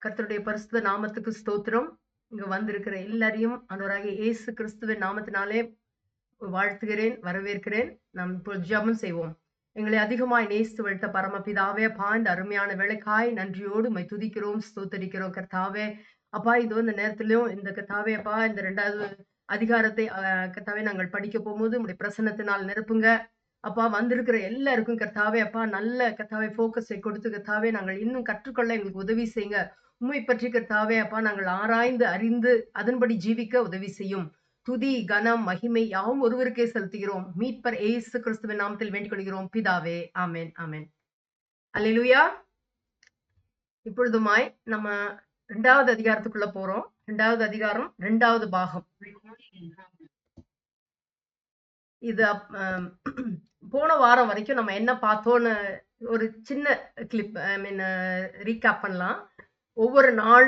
கர்த்தருடைய பரிசுத்த நாமத்துக்கு ஸ்தோத்திரம். இங்க வந்திருக்கிற எல்லாரையும் ஆண்டவராகிய இயேசு கிறிஸ்துவின் நாமத்தினாலே வாழ்த்துகிறேன், வரவேற்கிறேன். நாம் இப்போ ஜெபம் செய்வோம். எங்களை அதிகமாய் நேசித்து வளர்த்த பரமபிதாவே, அப்பா இந்த அருமையான வேலைக்காய் நன்றியோடு உம்மை துதிக்கிறோம், ஸ்தோத்தரிக்கிறோம் கர்த்தாவே. அப்பா இதோ இந்த நேரத்திலும் இந்த கர்த்தாவே அப்பா இந்த 2வது அதிகாரத்தை கர்த்தாவே நாங்கள் படிக்க போகும்போது உம்முடைய பிரசன்னத்தினால் நிரப்புங்க. அப்பா வந்திருக்கிற எல்லாருக்கும் கர்த்தாவே அப்பா நல்ல கர்த்தாவே ஃபோக்கஸை கொடுத்து கர்த்தாவே நாங்கள் இன்னும் கற்றுக்கொள்ள எங்களுக்கு உதவி செய்யுங்க. உம்மை பற்றி கர்த்தாவே அப்பா நாங்கள் ஆராய்ந்து அறிந்து அதன்படி ஜீவிக்க உதவி செய்யும். துதி கனம் மகிமை யாவும் ஒருவருக்கே செலுத்துகிறோம். மீட்பர் இயேசு கிறிஸ்துவின் நாமத்தில் வேண்டிக் கொள்கிறோம் பிதாவே. ஆமென் ஆமென். அல்லேலூயா. இப்பொழுதுமாய் நம்ம 2வது அதிகாரத்துக்குள்ள போறோம். 2வது அதிகாரம் 2வது பாகம். இது போன வாரம் வரைக்கும் நம்ம என்ன பார்த்தோன்னு ஒரு சின்ன கிளிப் ரீகேப் பண்ணலாம். ஒவ்வொரு நாள்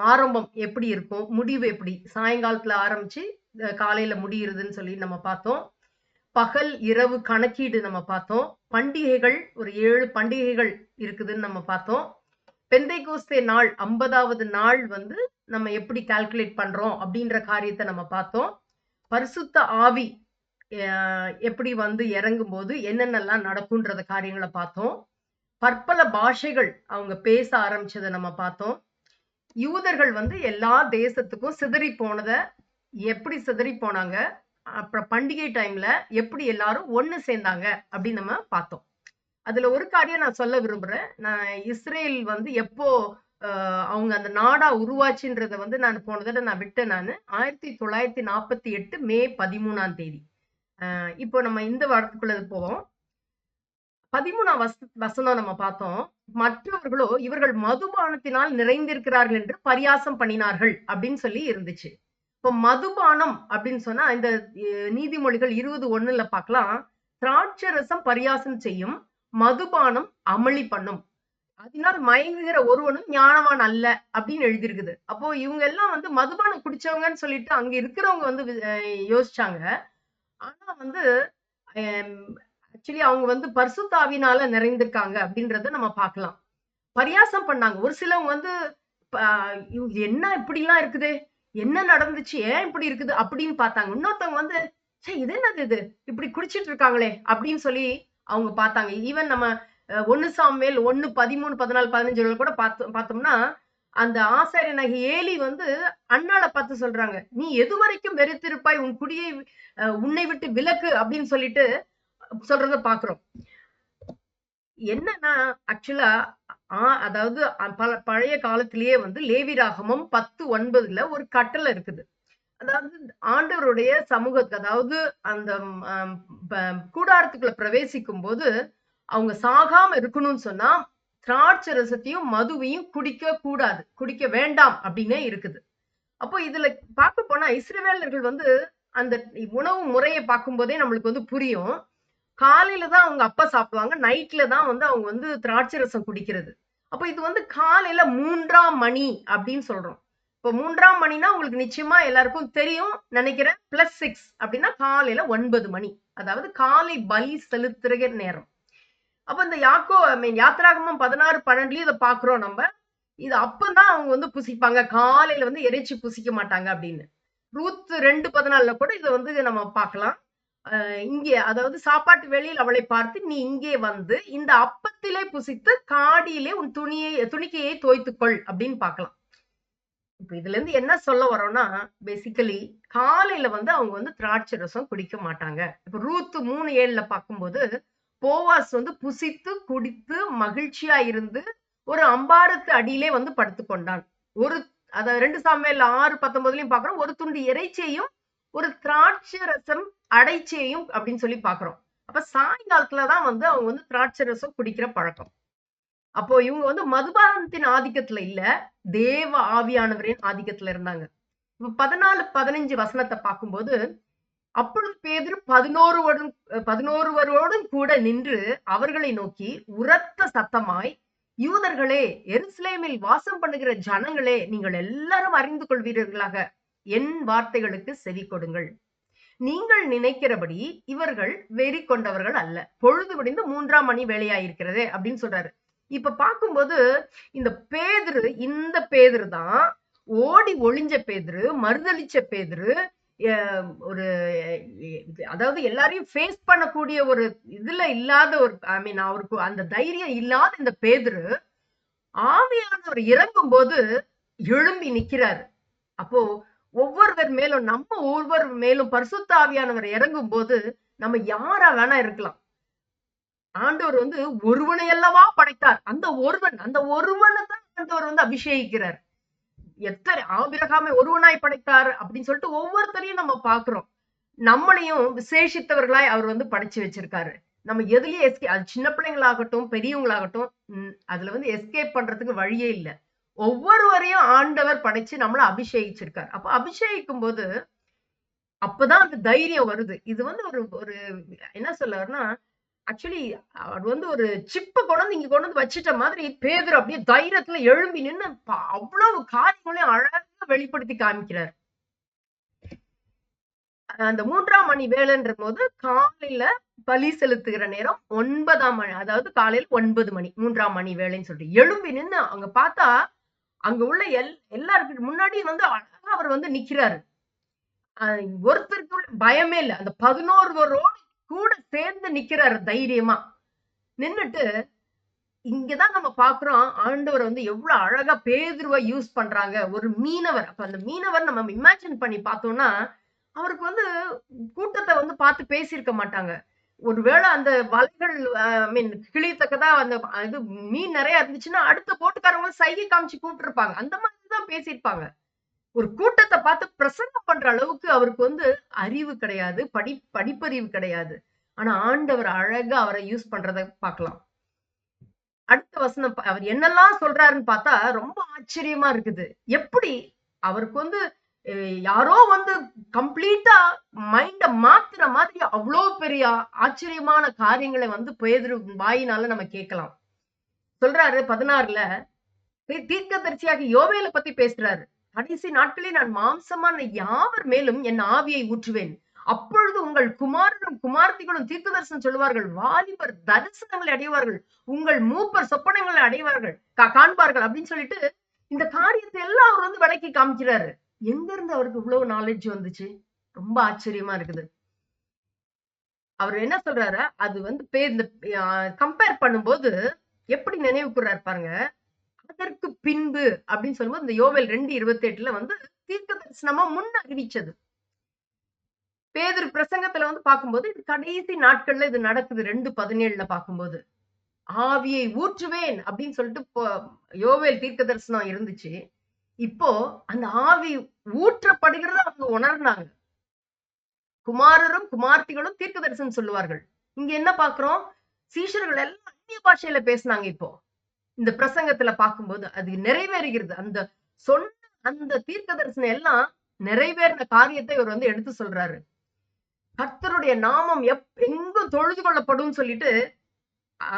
ஆரம்பம் எப்படி இருக்கும், முடிவு எப்படி, சாயங்காலத்துல ஆரம்பிச்சு காலையில முடியுறதுன்னு சொல்லி நம்ம பார்த்தோம். பகல் இரவு கணக்கீடு நம்ம பார்த்தோம். பண்டிகைகள் ஒரு 7 பண்டிகைகள் இருக்குதுன்னு நம்ம பார்த்தோம். பெந்தைகோஸ்தே நாள் 50வது நாள் வந்து நம்ம எப்படி கால்குலேட் பண்றோம் அப்படின்ற காரியத்தை நம்ம பார்த்தோம். பரிசுத்த ஆவி எப்படி வந்து இறங்கும் போது என்னென்னலாம் நடக்கும்ன்றத காரியங்களை பார்த்தோம். பற்பல பாஷைகள் அவங்க பேச ஆரம்பிச்சதை நம்ம பார்த்தோம். யூதர்கள் வந்து எல்லா தேசத்துக்கும் சிதறி போனதை எப்படி சிதறி போனாங்க, அப்புறம் பண்டிகை டைம்ல எப்படி எல்லாரும் ஒண்ணு சேர்ந்தாங்க அப்படின்னு நம்ம பார்த்தோம். அதுல ஒரு காரியம் நான் சொல்ல விரும்புறேன். நான் இஸ்ரேல் வந்து எப்போ அவங்க அந்த நாடா உருவாச்சுன்றத வந்து நான் போன தடவை நான் விட்டேன். நான் 1948 மே 13ஆம் தேதி. இப்போ நம்ம இந்த வாரத்துக்குள்ள போவோம். 13ஆம் வசனம் நம்ம பார்த்தோம். மற்றவர்களோ இவர்கள் மதுபானத்தினால் நிறைந்திருக்கிறார்கள் என்று பரியாசம் பண்ணினார்கள் அப்படின்னு சொல்லி இருந்துச்சு. இப்போ மதுபானம் அப்படின்னு சொன்னா இந்த நீதிமொழிகள் 20:1 பார்க்கலாம். திராட்சை ரசம் பரியாசம் செய்யும், மதுபானம் அமளி பண்ணும், அதனால் மயங்குகிற ஒருவனும் ஞானவான் அல்ல அப்படின்னு எழுதியிருக்குது. அப்போ இவங்க எல்லாம் வந்து மதுபானம் குடிச்சவங்கன்னு சொல்லிட்டு அங்க இருக்கிறவங்க வந்து யோசிச்சாங்க. ஆனா வந்து ஆக்சுவலி அவங்க வந்து பரிசுத்த ஆவியினால நிறைந்திருக்காங்க அப்படின்றத நம்ம பார்க்கலாம். பரியாசம் பண்ணாங்க. ஒரு சிலவங்க வந்து என்ன இப்படி எல்லாம் இருக்குது, என்ன நடந்துச்சு, ஏன் இப்படி இருக்குது அப்படின்னு பார்த்தாங்க. இன்னொருத்தவங்க வந்து இது என்னது இது இப்படி குடிச்சிட்டு இருக்காங்களே அப்படின்னு சொல்லி அவங்க பார்த்தாங்க. ஈவன் நம்ம 1 சாமுவேல் 1:13, 14, 15 கூட பார்த்தோம்னா அந்த ஆசாரியனாகிய ஏலி வந்து அன்னாளை பார்த்து சொல்றாங்க, நீ எது வரைக்கும் வெறுத்திருப்பாய், உன் குடியை உன்னை விட்டு விலக்கு அப்படின்னு சொல்லிட்டு சொல்றத பாக்குறோம். என்னன்னா ஆக்சுவலா அதாவது பழைய காலத்திலேயே வந்து லேவிராகமம் 10:9 ஒரு கட்டளை இருக்குது. அதாவது ஆண்டவருடைய சமூகத்துக்கு, அதாவது அந்த கூடாரத்துக்குள்ள பிரவேசிக்கும் போது அவங்க சாகாம இருக்கணும்னு சொன்னா திராட்சை ரசத்தையும் மதுவையும் குடிக்க கூடாது, குடிக்க வேண்டாம் அப்படின்னே இருக்குது. அப்போ இதுல பார்க்க போனா இஸ்ரவேலர்கள் வந்து அந்த உணவு முறையை பார்க்கும் போதே நம்மளுக்கு வந்து புரியும். காலையில தான் அவங்க அப்பா சாப்பிடுவாங்க, நைட்ல தான் வந்து அவங்க வந்து திராட்சை ரசம் குடிக்கிறது. அப்ப இது வந்து காலையில 3ஆம் மணி அப்படின்னு சொல்றோம். இப்போ 3ஆம் மணினா உங்களுக்கு நிச்சயமா எல்லாருக்கும் தெரியும் நினைக்கிறேன். +6 அப்படின்னா காலையில 9 மணி, அதாவது காலை பலி செலுத்துற நேரம். அப்ப இந்த யாத்திராகமம் 16:12 இதை பாக்குறோம் நம்ம. இது அப்பதான் அவங்க வந்து புசிப்பாங்க, காலையில வந்து இறைச்சி புசிக்க மாட்டாங்க அப்படின்னு. ரூத் 2:14 கூட இதை வந்து நம்ம பார்க்கலாம். இங்கே அதாவது சாப்பாட்டு வேளையில் அவளை பார்த்து, நீ இங்கே வந்து இந்த அப்பத்திலே புசித்து காடியிலே உன் துணிக்கையை தோய்த்துக்கொள் அப்படின்னு பார்க்கலாம். இப்ப இதுல இருந்து என்ன சொல்ல வரோம்னா, பேசிக்கலி காலையில வந்து அவங்க வந்து திராட்சை ரசம் குடிக்க மாட்டாங்க. இப்ப ரூத் 3:7 பார்க்கும்போது போவாஸ் வந்து புசித்து குடித்து மகிழ்ச்சியா இருந்து ஒரு அம்பாரத்து அடியிலே வந்து படுத்துக்கொண்டான். அதாவது 2 சாமுவேல் 6:19 பார்க்கிறோம். ஒரு துண்டு இறைச்சியையும் ஒரு திராட்சை ரசம் அடைச்சியையும் அப்படின்னு சொல்லி பாக்குறோம். அப்ப சாயங்காலத்துலதான் வந்து அவங்க வந்து திராட்சை ரசம் குடிக்கிற பழக்கம். அப்போ இவங்க வந்து மதுபானத்தின் ஆதிக்கத்துல இல்ல, தேவ ஆவியானவரின் ஆதிக்கத்துல இருந்தாங்க. 14-15 வசனத்தை பார்க்கும்போது, அப்பொழுது பேதுரு 11 கூட நின்று அவர்களை நோக்கி உரத்த சத்தமாய், யூதர்களே, எருசலேமில் வாசம் பண்ணுகிற ஜனங்களே, நீங்கள் எல்லாரும் அறிந்து கொள்வீர்களாக, என் வார்த்தைகளுக்கு செவி கொடுங்கள். நீங்கள் நினைக்கிறபடி இவர்கள் வெறி கொண்டவர்கள் அல்ல. பொழுது விடிந்து 3ஆம் மணி வேலையாயிருக்கிறது அப்படின்னு சொல்றாரு. இப்ப பார்க்கும்போது இந்த பேதுரு தான் ஓடி ஒளிஞ்ச பேதுரு, மறுதலிச்ச பேதுரு, ஒரு அதாவது எல்லாரையும் ஃபேஸ் பண்ணக்கூடிய ஒரு இதுல இல்லாத ஒரு ஐ மீன் அவருக்கு அந்த தைரியம் இல்லாத இந்த பேதுரு ஆவியானவர் இறங்கும்போது எழும்பி நிக்கிறாரு. அப்போ ஒவ்வொருவர் மேலும் பரிசுத்த ஆவியானவர் இறங்கும் போது நம்ம யாரா வேணா இருக்கலாம். ஆண்டவர் வந்து ஒருவனை அல்லவா படைத்தார். அந்த ஒருவனை தான் ஆண்டவர் வந்து அபிஷேகிக்கிறார். எத்தனை ஆபிரகாமை ஒருவனாய் படைத்தார் அப்படின்னு சொல்லிட்டு ஒவ்வொருத்தரையும் நம்ம பாக்குறோம். நம்மளையும் விசேஷித்தவர்களாய் அவர் வந்து படைச்சு வச்சிருக்காரு. நம்ம எதுலயும் அது சின்ன பிள்ளைங்களாகட்டும் பெரியவங்களாகட்டும் அதுல வந்து எஸ்கேப் பண்றதுக்கு வழியே இல்லை. ஒவ்வொருவரையும் ஆண்டவர் படைச்சு நம்மள அபிஷேகிச்சிருக்காரு. அப்ப அபிஷேகிக்கும் போது அப்பதான் அந்த தைரியம் வருது. இது வந்து ஒரு ஒரு என்ன சொல்லுவாருன்னா ஆக்சுவலி அவர் வந்து ஒரு சிப்ப கொண்டு இங்க கொண்டு வந்து வச்சிட்ட மாதிரி பேதுரு அப்படியே தைரியத்துல எழும்பி நின்னு அவ்வளவு காரியங்களையும் அழகா வெளிப்படுத்தி காமிக்கிறார். அந்த 3ஆம் மணி வேலைன்ற போது காலையில பலி செலுத்துகிற நேரம் 9ஆம் மணி, அதாவது காலையில 9 மணி 3ஆம் மணி வேலைன்னு சொல்லிட்டு எழும்பி நின்னு அங்க பார்த்தா அங்க உள்ள எல்லாருக்கு முன்னாடி வந்து அழகா அவர் வந்து நிக்கிறாரு. ஒருத்தருக்கு பயமே இல்ல. அந்த 11 கூட சேர்ந்து நிக்கிறாரு தைரியமா நின்னுட்டு. இங்கதான் நம்ம பாக்குறோம் ஆண்டவர் வந்து எவ்வளவு அழகா பேதுருவை யூஸ் பண்றாங்க. ஒரு மீனவர், அப்ப அந்த மீனவர் நம்ம இமேஜின் பண்ணி பார்த்தோம்னா அவருக்கு வந்து கூட்டத்தை வந்து பார்த்து பேசியிருக்க மாட்டாங்க. ஒருவேளை அந்த வலைகள் மீன் கிழியத்தக்கதா அந்த இது மீன் நிறைய இருந்துச்சுன்னா அடுத்த போட்டுக்காரங்க சைகை காமிச்சு கூப்பிட்டு இருப்பாங்க. அந்த மாதிரிதான் பேசியிருப்பாங்க. ஒரு கூட்டத்தை பார்த்து பிரசங்கம் பண்ற அளவுக்கு அவருக்கு வந்து அறிவு கிடையாது, படிப்பறிவு கிடையாது. ஆனா ஆண்டவர் அழகா அவரை யூஸ் பண்றத பார்க்கலாம். அடுத்த வசனம் அவர் என்னெல்லாம் சொல்றாருன்னு பார்த்தா ரொம்ப ஆச்சரியமா இருக்குது. எப்படி அவருக்கு வந்து யாரோ வந்து கம்ப்ளீட்டா மைண்ட மாத்துற மாதிரி அவ்வளவு பெரிய ஆச்சரியமான காரியங்களை வந்து பேதுரு வாயினால நம்ம கேட்கலாம். சொல்றாரு 16ல தீர்க்கதரிசியாக யோவேலை பத்தி பேசுறாரு. கடைசி நாட்களில் நான் மாம்சமான யாவர் மேலும் என் ஆவியை ஊற்றுவேன். அப்பொழுது உங்கள் குமாரரும் குமார்த்திகளும் தீர்க்க தரிசனம் சொல்லுவார்கள். வாலிபர் தரிசனங்களை அடைவார்கள். உங்கள் மூப்பர் சொப்பனங்களை அடைவார்கள் காண்பார்கள் அப்படின்னு சொல்லிட்டு இந்த காரியத்தை எல்லாம் அவர் வந்து விளக்கி காமிக்கிறாரு. எங்க இருந்து அவருக்கு இவ்வளவு நாலேஜ் வந்துச்சு? ரொம்ப ஆச்சரியமா இருக்குது. அவர் என்ன சொல்றாரு, அது வந்து கம்பேர் பண்ணும்போது எப்படி நினைவு கூறாரு பாருங்க. அதற்கு பின்பு அப்படின்னு சொல்லும்போது இந்த யோவேல் 2:28 வந்து தீர்க்க தரிசனமா முன் அறிவிச்சது. பேதுரு பிரசங்கத்துல வந்து பார்க்கும்போது இது கடைசி நாட்கள்ல இது நடக்குது. 2:17 பார்க்கும்போது ஆவியை ஊற்றுவேன் அப்படின்னு சொல்லிட்டு யோவேல் தீர்க்க தரிசனம் இருந்துச்சு. இப்போ அந்த ஆவி ஊற்றப்படுகிறத அவங்க உணர்ந்தாங்க. குமாரரும் குமார்த்திகளும் தீர்க்க தரிசனம் சொல்லுவார்கள். இங்க என்ன பாக்குறோம்? சீஷர்கள் எல்லாம் அந்நிய பாஷையில பேசினாங்க. இப்போ இந்த பிரசங்கத்துல பார்க்கும்போது அது நிறைவேறுகிறது. அந்த தீர்க்க தரிசனம் எல்லாம் நிறைவேறின காரியத்தை இவர் வந்து எடுத்து சொல்றாரு. கர்த்தருடைய நாமம் எங்கும் தொழுது கொள்ளப்படும் சொல்லிட்டு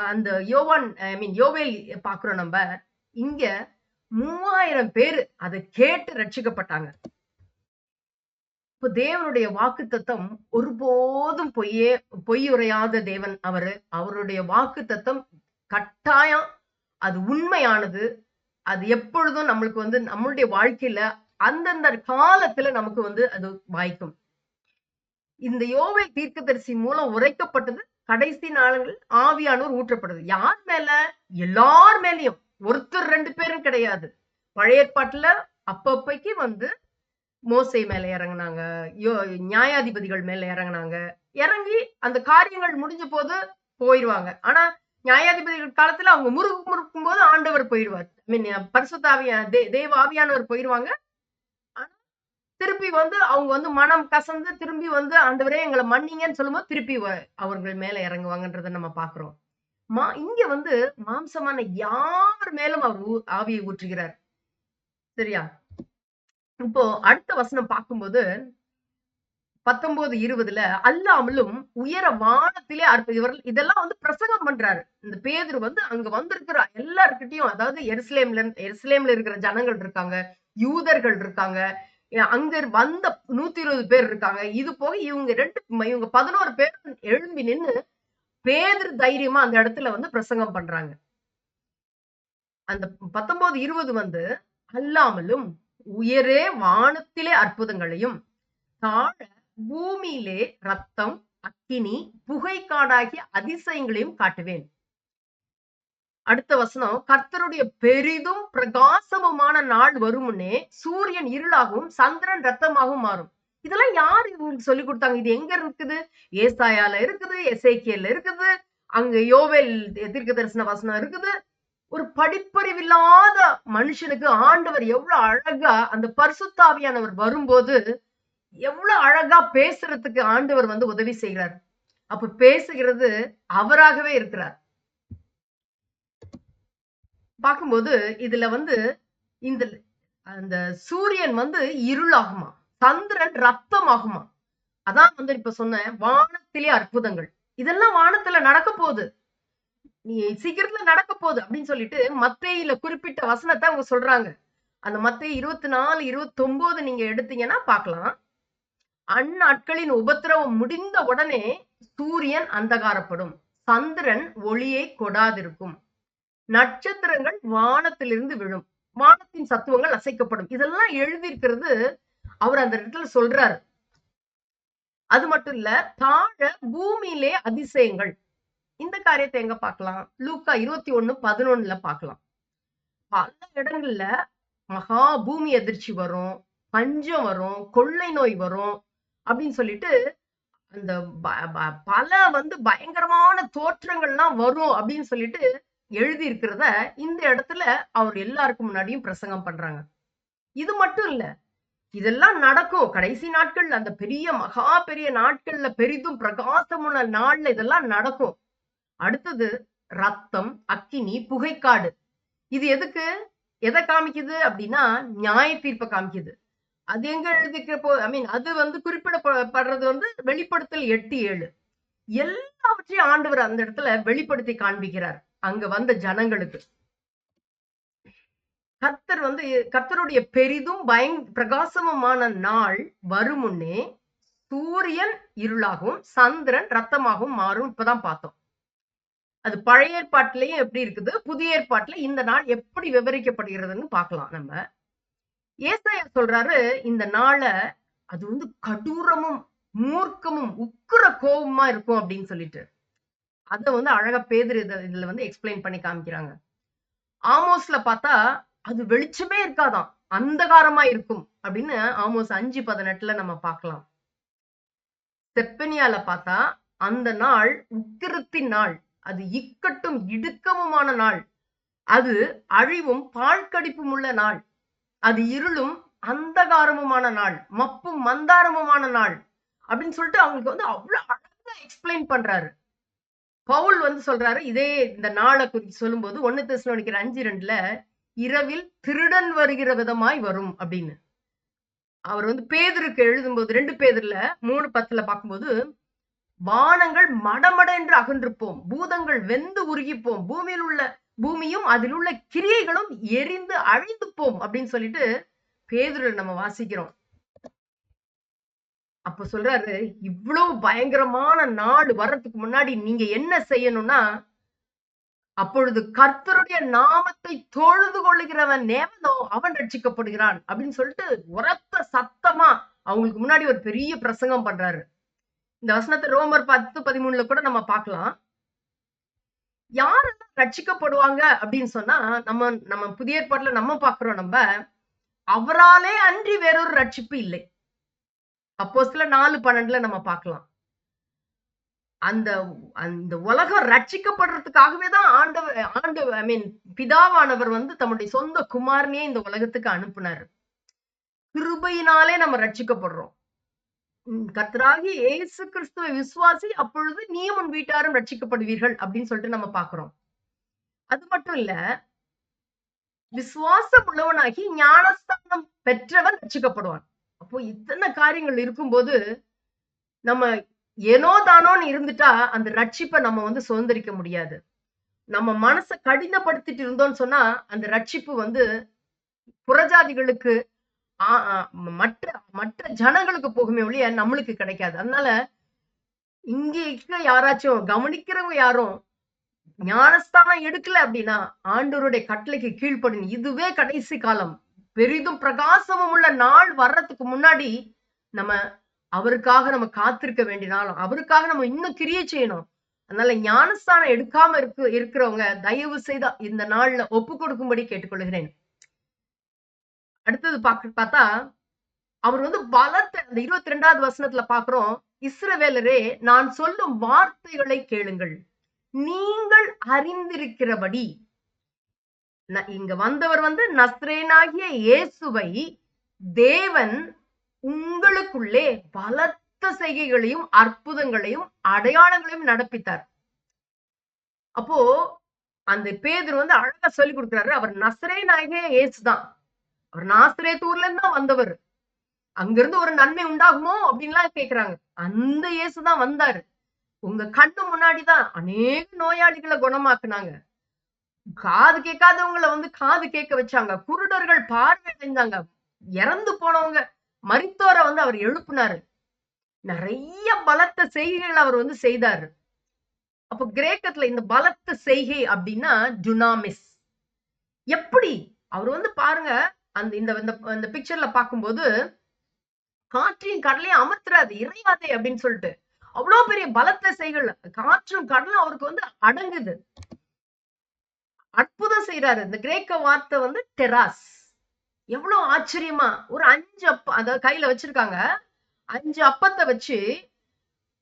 அந்த யோவேல் பாக்குறோம். நம்ம இங்க 3000 பேரு அதை கேட்டு ரட்சிக்கப்பட்டாங்க. இப்ப தேவனுடைய வாக்குத்தத்தம் ஒருபோதும் பொய்யுரையாத தேவன் அவருடைய வாக்குத்தத்தம் கட்டாயம் அது உண்மையானது. அது எப்பொழுதும் நம்மளுக்கு வந்து நம்மளுடைய வாழ்க்கையில அந்தந்த காலத்துல நமக்கு வந்து அது வாய்க்கும். இந்த யோவேல் தீர்க்கதரிசி மூலம் உரைக்கப்பட்டது கடைசி நாள்கள் ஆவியானோர் ஊற்றப்படுது. யார் மேல? எல்லார் மேலயும். ஒருத்தர் 2 பேரும் கிடையாது. பழைய ஏற்பாட்டுல அப்பப்பைக்கு வந்து மோசே மேல இறங்குனாங்க, நியாயாதிபதிகள் மேல இறங்குனாங்க. இறங்கி அந்த காரியங்கள் முடிஞ்ச போது போயிடுவாங்க. ஆனா நியாயாதிபதிகள் காலத்துல அவங்க முறுக்கும் போது ஆண்டவர் போயிடுவார். பரிசுத்த தேவ ஆவியானவர் போயிடுவாங்க. திருப்பி வந்து அவங்க வந்து மனம் கசந்து திரும்பி வந்து ஆண்டவரே எங்களை மன்னிங்கன்னு சொல்லும்போது திருப்பி அவர்கள் மேல இறங்குவாங்கன்றத நம்ம பாக்குறோம். இங்க வந்து மாம்சமான யார் மேலும் அவர் ஆவியை ஊற்றுகிறார். சரியா? இப்போ அடுத்த வசனம் பார்க்கும்போது 19:20 அல்லாமலும் உயர வானத்திலே இவர்கள் இதெல்லாம் வந்து பிரசங்கம் பண்றாரு. இந்த பேதுரு வந்து அங்க வந்திருக்கிற எல்லார்கிட்டையும், அதாவது எருசலேம்ல இருக்கிற ஜனங்கள் இருக்காங்க, யூதர்கள் இருக்காங்க, அங்க வந்த 120 பேர் இருக்காங்க. இது போக இவங்க 11 பேர் எழும்பி நின்னு பேதுரு தைரியமா அந்த இடத்துல வந்து பிரசங்கம் பண்றாங்க. அந்த 19, 20 வந்து அல்லாமலும் உயரே வானத்திலே அற்புதங்களையும் தாழ பூமியிலே ரத்தம் அக்கினி புகைக்காடாகிய அதிசயங்களையும் காட்டுவேன். அடுத்த வசனம், கர்த்தருடைய பெரிதும் பிரகாசமுமான நாள் வருமுன்னே சூரியன் இருளாகவும் சந்திரன் ரத்தமாகவும் மாறும். இதெல்லாம் யாரு இவங்களுக்கு சொல்லி கொடுத்தாங்க? இது எங்க இருக்குது? ஏசாயால இருக்குது, எசேக்கியேல்ல இருக்குது, அங்க யோவேல் தீர்க்க தரிசன வசனம் இருக்குது. ஒரு படிப்பறிவில்லாத மனுஷனுக்கு ஆண்டவர் எவ்வளவு அழகா அந்த பரிசுத்தாவியானவர் வரும்போது எவ்வளவு அழகா பேசுறதுக்கு ஆண்டவர் வந்து உதவி செய்கிறார். அப்ப பேசுகிறது அவராகவே இருக்கிறார். பார்க்கும்போது இதுல வந்து இந்த அந்த சூரியன் வந்து இருளாகுமா, சந்திரன் ரத்தமாகுமா. அதான் வந்து இப்ப சொன்ன வானத்திலே அற்புதங்கள். இதெல்லாம் வானத்துல நடக்க போகுது, நீ சீக்கிரத்துல நடக்க போகுது அப்படின்னு சொல்லிட்டு மத்தேயில குறிப்பிட்ட வசனத்தை அவங்க சொல்றாங்க. அந்த மத்தேயு 24, 29 நீங்க எடுத்தீங்கன்னா பார்க்கலாம். அந்நாட்களின் உபத்திரவம் முடிந்த உடனே சூரியன் அந்தகாரப்படும், சந்திரன் ஒளியை கொடாதிருக்கும், நட்சத்திரங்கள் வானத்திலிருந்து விழும், வானத்தின் சத்துவங்கள் அசைக்கப்படும். இதெல்லாம் எழுதியிருக்கிறது அவர் அந்த இடத்துல சொல்றாரு. அது மட்டும் இல்ல, தாழ பூமியிலே அதிசயங்கள். இந்த காரியத்தை எங்க பார்க்கலாம்? லூக்கா 21:11 பார்க்கலாம். பல இடங்கள்ல மகா பூமி அதிர்ச்சி வரும், பஞ்சம் வரும், கொள்ளை நோய் வரும் அப்படின்னு சொல்லிட்டு அந்த பல வந்து பயங்கரமான தோற்றங்கள்லாம் வரும் அப்படின்னு சொல்லிட்டு எழுதி இருக்கிறத இந்த இடத்துல அவர் எல்லாருக்கும் முன்னாடியும் பிரசங்கம் பண்றாங்க. இது மட்டும் இல்ல, இதெல்லாம் நடக்கும் கடைசி நாட்கள், அந்த பெரிய மகா பெரிய நாட்கள்ல பெரிதும் பிரகாசமுள்ள நாள்ல இதெல்லாம் நடக்கும். அடுத்தது ரத்தம் அக்கினி புகைக்காடு. இது எதுக்கு, எதை காமிக்குது அப்படின்னா நியாய தீர்ப்பை காமிக்குது. அது எங்க எழுதிக்கிறப்போ அது வந்து குறிப்பிடப்படுறது வந்து வெளிப்படுத்தல் 8:7. எல்லாவற்றையும் ஆண்டவர் அந்த இடத்துல வெளிப்படுத்தி காண்பிக்கிறார் அங்க வந்த ஜனங்களுக்கு. கர்த்தர் வந்து கர்த்தருடைய பெரிதும் பிரகாசமுமான நாள் வரும் முன்னே சூரியன் இருளாகவும் சந்திரன் ரத்தமாகவும் மாறும். இப்பதான் பார்த்தோம். அது பழைய ஏற்பாட்டிலையும் எப்படி இருக்குது, புதிய ஏற்பாட்டுல இந்த நாள் எப்படி விவரிக்கப்படுகிறதுன்னு பார்க்கலாம். நம்ம ஏசாயா சொல்றாரு இந்த நாளை அது வந்து கடூரமும் மூர்க்கமும் உக்கிர கோபமா இருக்கும் அப்படின்னு சொல்லிட்டு அத வந்து அழகா பேதுரு இதுல வந்து எக்ஸ்பிளைன் பண்ணி காமிக்கிறாங்க. ஆமோஸ்ல பார்த்தா அது வெளிச்சமே இருக்காதாம், அந்தகாரமா இருக்கும் அப்படின்னு ஆமோஸ் 5:18 நம்ம பார்க்கலாம். செப்பனியால பார்த்தா அந்த நாள் உக்கிரத்தின் நாள், அது இக்கட்டும் இடுக்கமுமான நாள், அது அழிவும் பாழ்கடிப்பும் உள்ள நாள், அது இருளும் அந்தகாரமுமான நாள், மப்பும் மந்தாரமுமான நாள் அப்படின்னு சொல்லிட்டு அவங்களுக்கு வந்து அவ்வளவு அழகா எக்ஸ்பிளைன் பண்றாரு. பவுல் வந்து சொல்றாரு இதே இந்த நாளை குறித்து சொல்லும்போது 1 தெசலோனிக்கர் 5:2 இரவில் திருடன் வருகிற விதமாய் வரும் அப்படின்னு. அவர் வந்து பேதுருக்கு எழுதும்போது 2 பேதுருல 3:10 பார்க்கும்போது வானங்கள் மடமட என்று அகன்றுப்போம், பூதங்கள் வெந்து உருகிப்போம், பூமியும் அதில் உள்ள கிரியைகளும் எரிந்து அழிந்து போம் அப்படின்னு சொல்லிட்டு பேதுருல நம்ம வாசிக்கிறோம். அப்ப சொல்றாரு இவ்வளவு பயங்கரமான நாள் வர்றதுக்கு முன்னாடி நீங்க என்ன செய்யணும்னா, அப்பொழுது கர்த்தருடைய நாமத்தை தொழுது கொள்ளுகிறவன் எவனோ அவன் ரட்சிக்கப்படுகிறான் அப்படின்னு சொல்லிட்டு உரத்த சத்தமா அவங்களுக்கு முன்னாடி ஒரு பெரிய பிரசங்கம் பண்றாரு. இந்த வசனத்தை ரோமர் 10:13 கூட நம்ம பார்க்கலாம். யாரெல்லாம் ரட்சிக்கப்படுவாங்க அப்படின்னு சொன்னா நம்ம புதிய ஏற்பாட்டுல நம்ம பார்க்கிறோம். நம்ம அவராலே அன்றி வேறொரு ரட்சிப்பு இல்லை. அப்போஸ்தலர் 4:12 நம்ம பார்க்கலாம். அந்த அந்த உலகம் ரட்சிக்கப்படுறதுக்காகவே தான் ஆண்டவர் பிதாவானவர் வந்து தம்முடைய சொந்த குமாரனையே இந்த உலகத்துக்கு அனுப்புனாரு. கிருபையினாலே நம்ம ரட்சிக்கப்படுறோம். கர்த்தராகிய இயேசு கிறிஸ்துவை விசுவாசி, அப்பொழுது நீயும் உன் வீட்டாரும் ரட்சிக்கப்படுவீர்கள் அப்படின்னு சொல்லிட்டு நம்ம பார்க்கிறோம். அது மட்டும் இல்ல, விசுவாசம் உள்ளவனாகி ஞானஸ்தானம் பெற்றவன் ரட்சிக்கப்படுவான். அப்போ இத்தனை காரியங்கள் இருக்கும்போது நம்ம ஏனோ தானோன்னு இருந்துட்டா அந்த ரட்சிப்பை நம்ம வந்து சுதந்திரிக்க முடியாது. நம்ம மனசை கடினப்படுத்திட்டு இருந்தோம்னு சொன்னா அந்த ரட்சிப்பு வந்து புறஜாதிகளுக்கு மற்ற மற்ற ஜனங்களுக்கு போகுமே ஒழிய நம்மளுக்கு கிடைக்காது. அதனால இங்க யாராச்சும் கவனிக்கிறவங்க யாரும் ஞானஸ்தானம் எடுக்கல அப்படின்னா ஆண்டவருடைய கட்டளைக்கு கீழ்ப்படின். இதுவே கடைசி காலம். பெரிதும் பிரகாசமும் உள்ள நாள் வர்றதுக்கு முன்னாடி நம்ம அவருக்காக நம்ம காத்திருக்க வேண்டிய நாளும், அவருக்காக நம்ம இன்னும் கிரியை செய்யணும். அதனால ஞானஸ்தானம் எடுக்காம இருக்கிறவங்க தயவு செய்து இந்த நாள்ல ஒப்பு கொடுக்கும்படி கேட்டுக்கொள்கிறேன். அடுத்தது பார்த்தா அவர் வந்து பலத்த அந்த 22வது வசனத்துல பாக்குறோம், இஸ்ரவேலரே நான் சொல்லும் வார்த்தைகளை கேளுங்கள், நீங்கள் அறிந்திருக்கிறபடி. இங்க வந்தவர் வந்து நஸ்ரேனாகிய இயேசுவை தேவன் உங்களுக்குள்ளே பலத்த செய்கைகளையும் அற்புதங்களையும் அடையாளங்களையும் நடப்பித்தார். அப்போ அந்த பேதுரு வந்து அழகா சொல்லி கொடுக்கிறாரு, அவர் நஸ்ரேனாகிய இயேசுதான், அவர் நாசரேத்தூர்ல இருந்து தான் வந்தவர், அங்கிருந்து ஒரு நன்மை உண்டாகுமோ அப்படின்லாம் கேக்குறாங்க. அந்த இயேசுதான் வந்தாரு, உங்க கண்ணு முன்னாடிதான் அநேக நோயாளிகளை குணமாக்குனாங்க, காது கேட்காதவங்களை வந்து காது கேட்க வச்சாங்க, குருடர்கள் பார்வை அடைந்தாங்க, இறந்து போனவங்க மரித்தோரை வந்து அவர் எழுப்புனாரு, நிறைய பலத்த செய்கைகள் அவர் வந்து செய்தாரு. அப்ப கிரேக்கத்துல இந்த பலத்த செய்கை அப்படின்னா டுனாமிஸ். எப்படி அவர் வந்து பாருங்க, அந்த இந்த பிக்சர்ல பார்க்கும்போது காற்றையும் கடலையும் அமர்த்துறாது, இறையாதே அப்படின்னு சொல்லிட்டு அவ்வளவு பெரிய பலத்த செய்கள், காற்றும் கடலும் அவருக்கு வந்து அடங்குது, அற்புதம் செய்யறாரு. இந்த கிரேக்க வார்த்தை வந்து டெராஸ். எவ்வளவு ஆச்சரியமா, ஒரு 5 அப்பம் அதாவது கையில வச்சிருக்காங்க, 5 அப்பத்தை வச்சு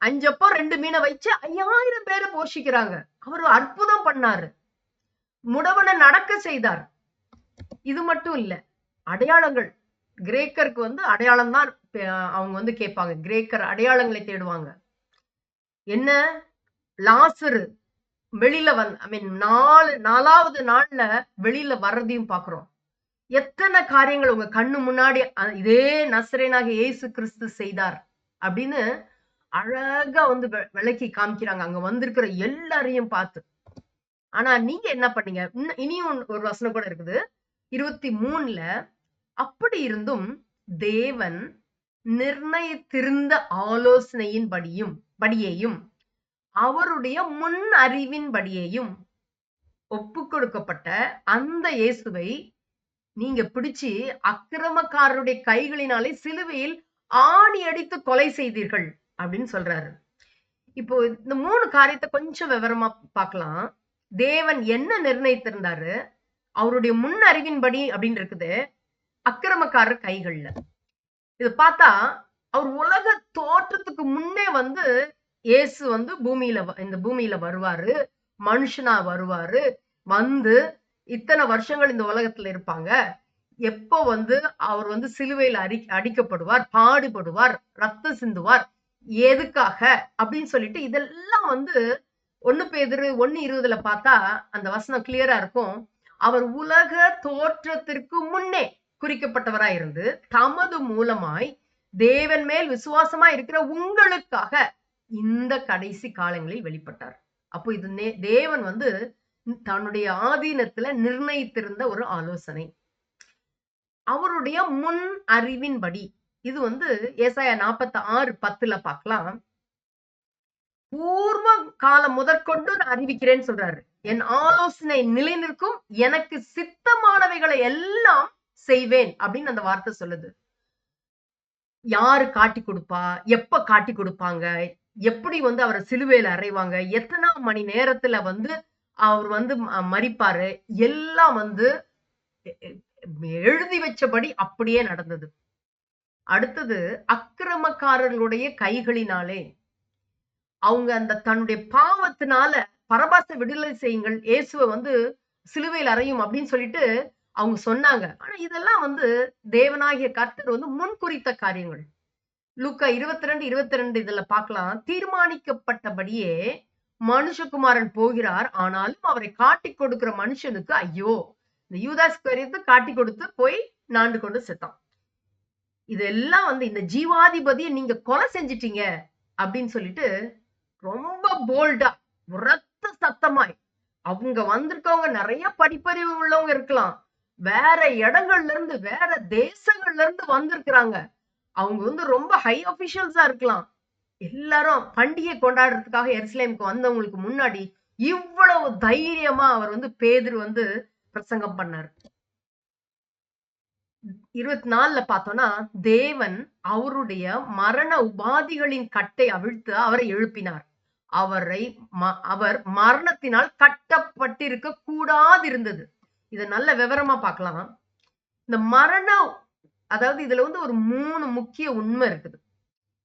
5 அப்பம் 2 மீனை வச்சு 5000 பேரை போஷிக்கிறாங்க. அவர் அற்புதம் பண்ணாரு, முடவனை நடக்க செய்தார். இது மட்டும் இல்ல, அடையாளங்கள். கிரேக்கருக்கு வந்து அடையாளம் தான் அவங்க வந்து கேட்பாங்க, கிரேக்கர் அடையாளங்களை தேடுவாங்க. என்ன, லாசரு வெளியில நாலாவது நாள்ல வெளியில வர்றதையும் பாக்குறோம். எத்தனை காரியங்கள் உங்க கண்ணு முன்னாடி இதே நசரேனாகிய இயேசு கிறிஸ்து செய்தார் அப்படின்னு அழகா வந்து விளக்கி காமிக்கிறாங்க அங்க வந்திருக்கிற எல்லாரையும் பார்த்து. ஆனா நீங்க என்ன பண்ணீங்க, இனியும் ஒரு வசனம் கூட இருக்குது 23ல, அப்படி இருந்தும் தேவன் நிர்ணயித்திருந்த ஆலோசனையின் படியையும் அவருடைய முன் அறிவின் படியையும் ஒப்பு கொடுக்கப்பட்ட அந்த இயேசுவை நீங்க பிடிச்சு அக்கிரமக்காரருடைய கைகளினாலே சிலுவையில் ஆணி அடித்து கொலை செய்தீர்கள் அப்படின்னு சொல்றாரு. இப்போ இந்த 3 காரியத்தை கொஞ்சம் விவரமா பார்க்கலாம். தேவன் என்ன நிர்ணயித்திருந்தாரு, அவருடைய முன் அறிவின்படி அப்படின்னு இருக்குது, அக்கிரமக்காரர் கைகள்ல. இது பார்த்தா அவர் உலக தோற்றத்துக்கு முன்னே வந்து இயேசு வந்து இந்த பூமியில வருவாரு, மனுஷனா வருவாரு, வந்து இத்தனை வருஷங்கள் இந்த உலகத்துல இருப்பாங்க, எப்போ வந்து அவர் வந்து சிலுவையில அடிக்கப்படுவார், பாடுபடுவார், ரத்தம் சிந்துவார், எதுக்காக அப்படின்னு சொல்லிட்டு இதெல்லாம் வந்து 1 பேதுரு 1:20 பார்த்தா அந்த வசனம் கிளியரா இருக்கும். அவர் உலக தோற்றத்திற்கு முன்னே குறிக்கப்பட்டவராய் இருந்து தமது மூலமாய் தேவன் மேல் விசுவாசமா இருக்கிற உங்களுக்காக இந்த கடைசி காலங்களில் வெளிப்பட்டார். அப்போ இது தேவன் வந்து தன்னுடைய ஆதீனத்துல நிர்ணயித்திருந்த ஒரு ஆலோசனை, அவருடைய முன் அறிவின்படி. இது வந்து ஏசாயா 46:10 பார்க்கலாம். பூர்வ காலம் முதற்கொண்டு நான் அறிவிக்கிறேன்னு சொல்றாரு, என் ஆலோசனை நிலை நிற்கும், எனக்கு சித்தமானவைகளை எல்லாம் செய்வேன் அப்படின்னு அந்த வார்த்தை சொல்லுது. யாரு காட்டி கொடுப்பா, எப்ப காட்டி கொடுப்பாங்க, எப்படி வந்து அவரை சிலுவையில அறைவாங்க, எத்தனை மணி நேரத்துல வந்து அவர் வந்து மரிப்பாரு, எல்லாம் வந்து எழுதி வச்சபடி அப்படியே நடந்தது. அடுத்தது, அக்கிரமக்காரர்களுடைய கைகளினாலே அவங்க அந்த தன்னுடைய பாவத்தினால பரபாச விடுதலை செய்யுங்கள், இயேசுவை வந்து சிலுவையில் அறையும் அப்படின்னு சொல்லிட்டு அவங்க சொன்னாங்க. ஆனா இதெல்லாம் வந்து தேவனாகிய கர்த்தர் வந்து முன்குறித்த காரியங்கள். லூக்கா 22:22 இதுல பார்க்கலாம். தீர்மானிக்கப்பட்டபடியே மனுஷகுமாரன் போகிறார், ஆனாலும் அவரை காட்டி கொடுக்கிற மனுஷனுக்கு ஐயோ. இந்த யூதாஸ் காரியத்தை காட்டி கொடுத்து போய் நாண்டு கொண்டு செத்தான். இதெல்லாம் வந்து இந்த ஜீவாதிபதியை நீங்க கொலை செஞ்சிட்டீங்க அப்படின்னு சொல்லிட்டு ரொம்ப போல்டா உரத்த சத்தமாய், அவங்க வந்திருக்கவங்க நிறைய படிப்பறிவு உள்ளவங்க இருக்கலாம், வேற இடங்கள்ல இருந்து வேற தேசங்கள்ல இருந்து வந்திருக்கிறாங்க, அவங்க வந்து ரொம்ப ஹை அபிஷியல்ஸா இருக்கலாம், எல்லாரும் பண்டிகை கொண்டாடுறதுக்காக எருசலேமுக்கு வந்தவங்களுக்கு முன்னாடி இவ்வளவு தைரியமா அவர் வந்து பேதுரு வந்து பிரசங்கம் பண்ணார். 24ல பார்த்தோம்னா, தேவன் அவருடைய மரண உபாதிகளின் கட்டை அவிழ்த்து அவரை எழுப்பினார். அவரை அவர் மரணத்தினால் கட்டப்பட்டிருக்க கூடாதிருந்தது. இத நல்ல விவரமா பார்க்கலாம். இந்த அதாவது இதுல வந்து ஒரு 3 முக்கிய உண்மை இருக்குது.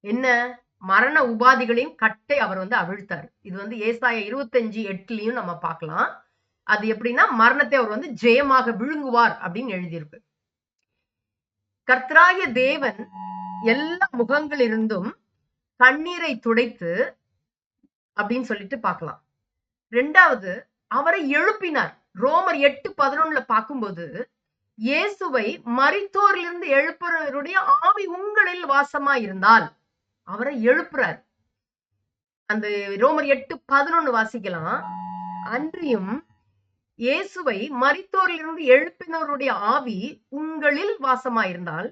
என்ன? மரண உபாதிகளின் கட்டை அவர் வந்து அவிழ்த்தார். இது வந்து ஏசாயா 25:8லயும் நம்ம பார்க்கலாம். அது எப்படின்னா, மரணத்தை அவர் வந்து ஜெயமாக விழுங்குவார் அப்படின்னு எழுதியிருக்கு. கர்த்தராகிய தேவன் எல்லா முகங்களிலிருந்தும் கண்ணீரை துடைத்து அப்படின்னு சொல்லிட்டு பார்க்கலாம். 2வது, அவரை எழுப்பினார். ரோமர் 8:11 பார்க்கும்போது, இயேசுவை மரித்தோரிலிருந்து எழுப்புறவருடைய ஆவி உங்களில் வாசமா இருந்தால் அவரை எழுப்புறார். அந்த ரோமர் 8:11 வாசிக்கலாம். அன்றியும் இயேசுவை மரித்தோரிலிருந்து எழுப்பினவருடைய ஆவி உங்களில் வாசமாயிருந்தால்,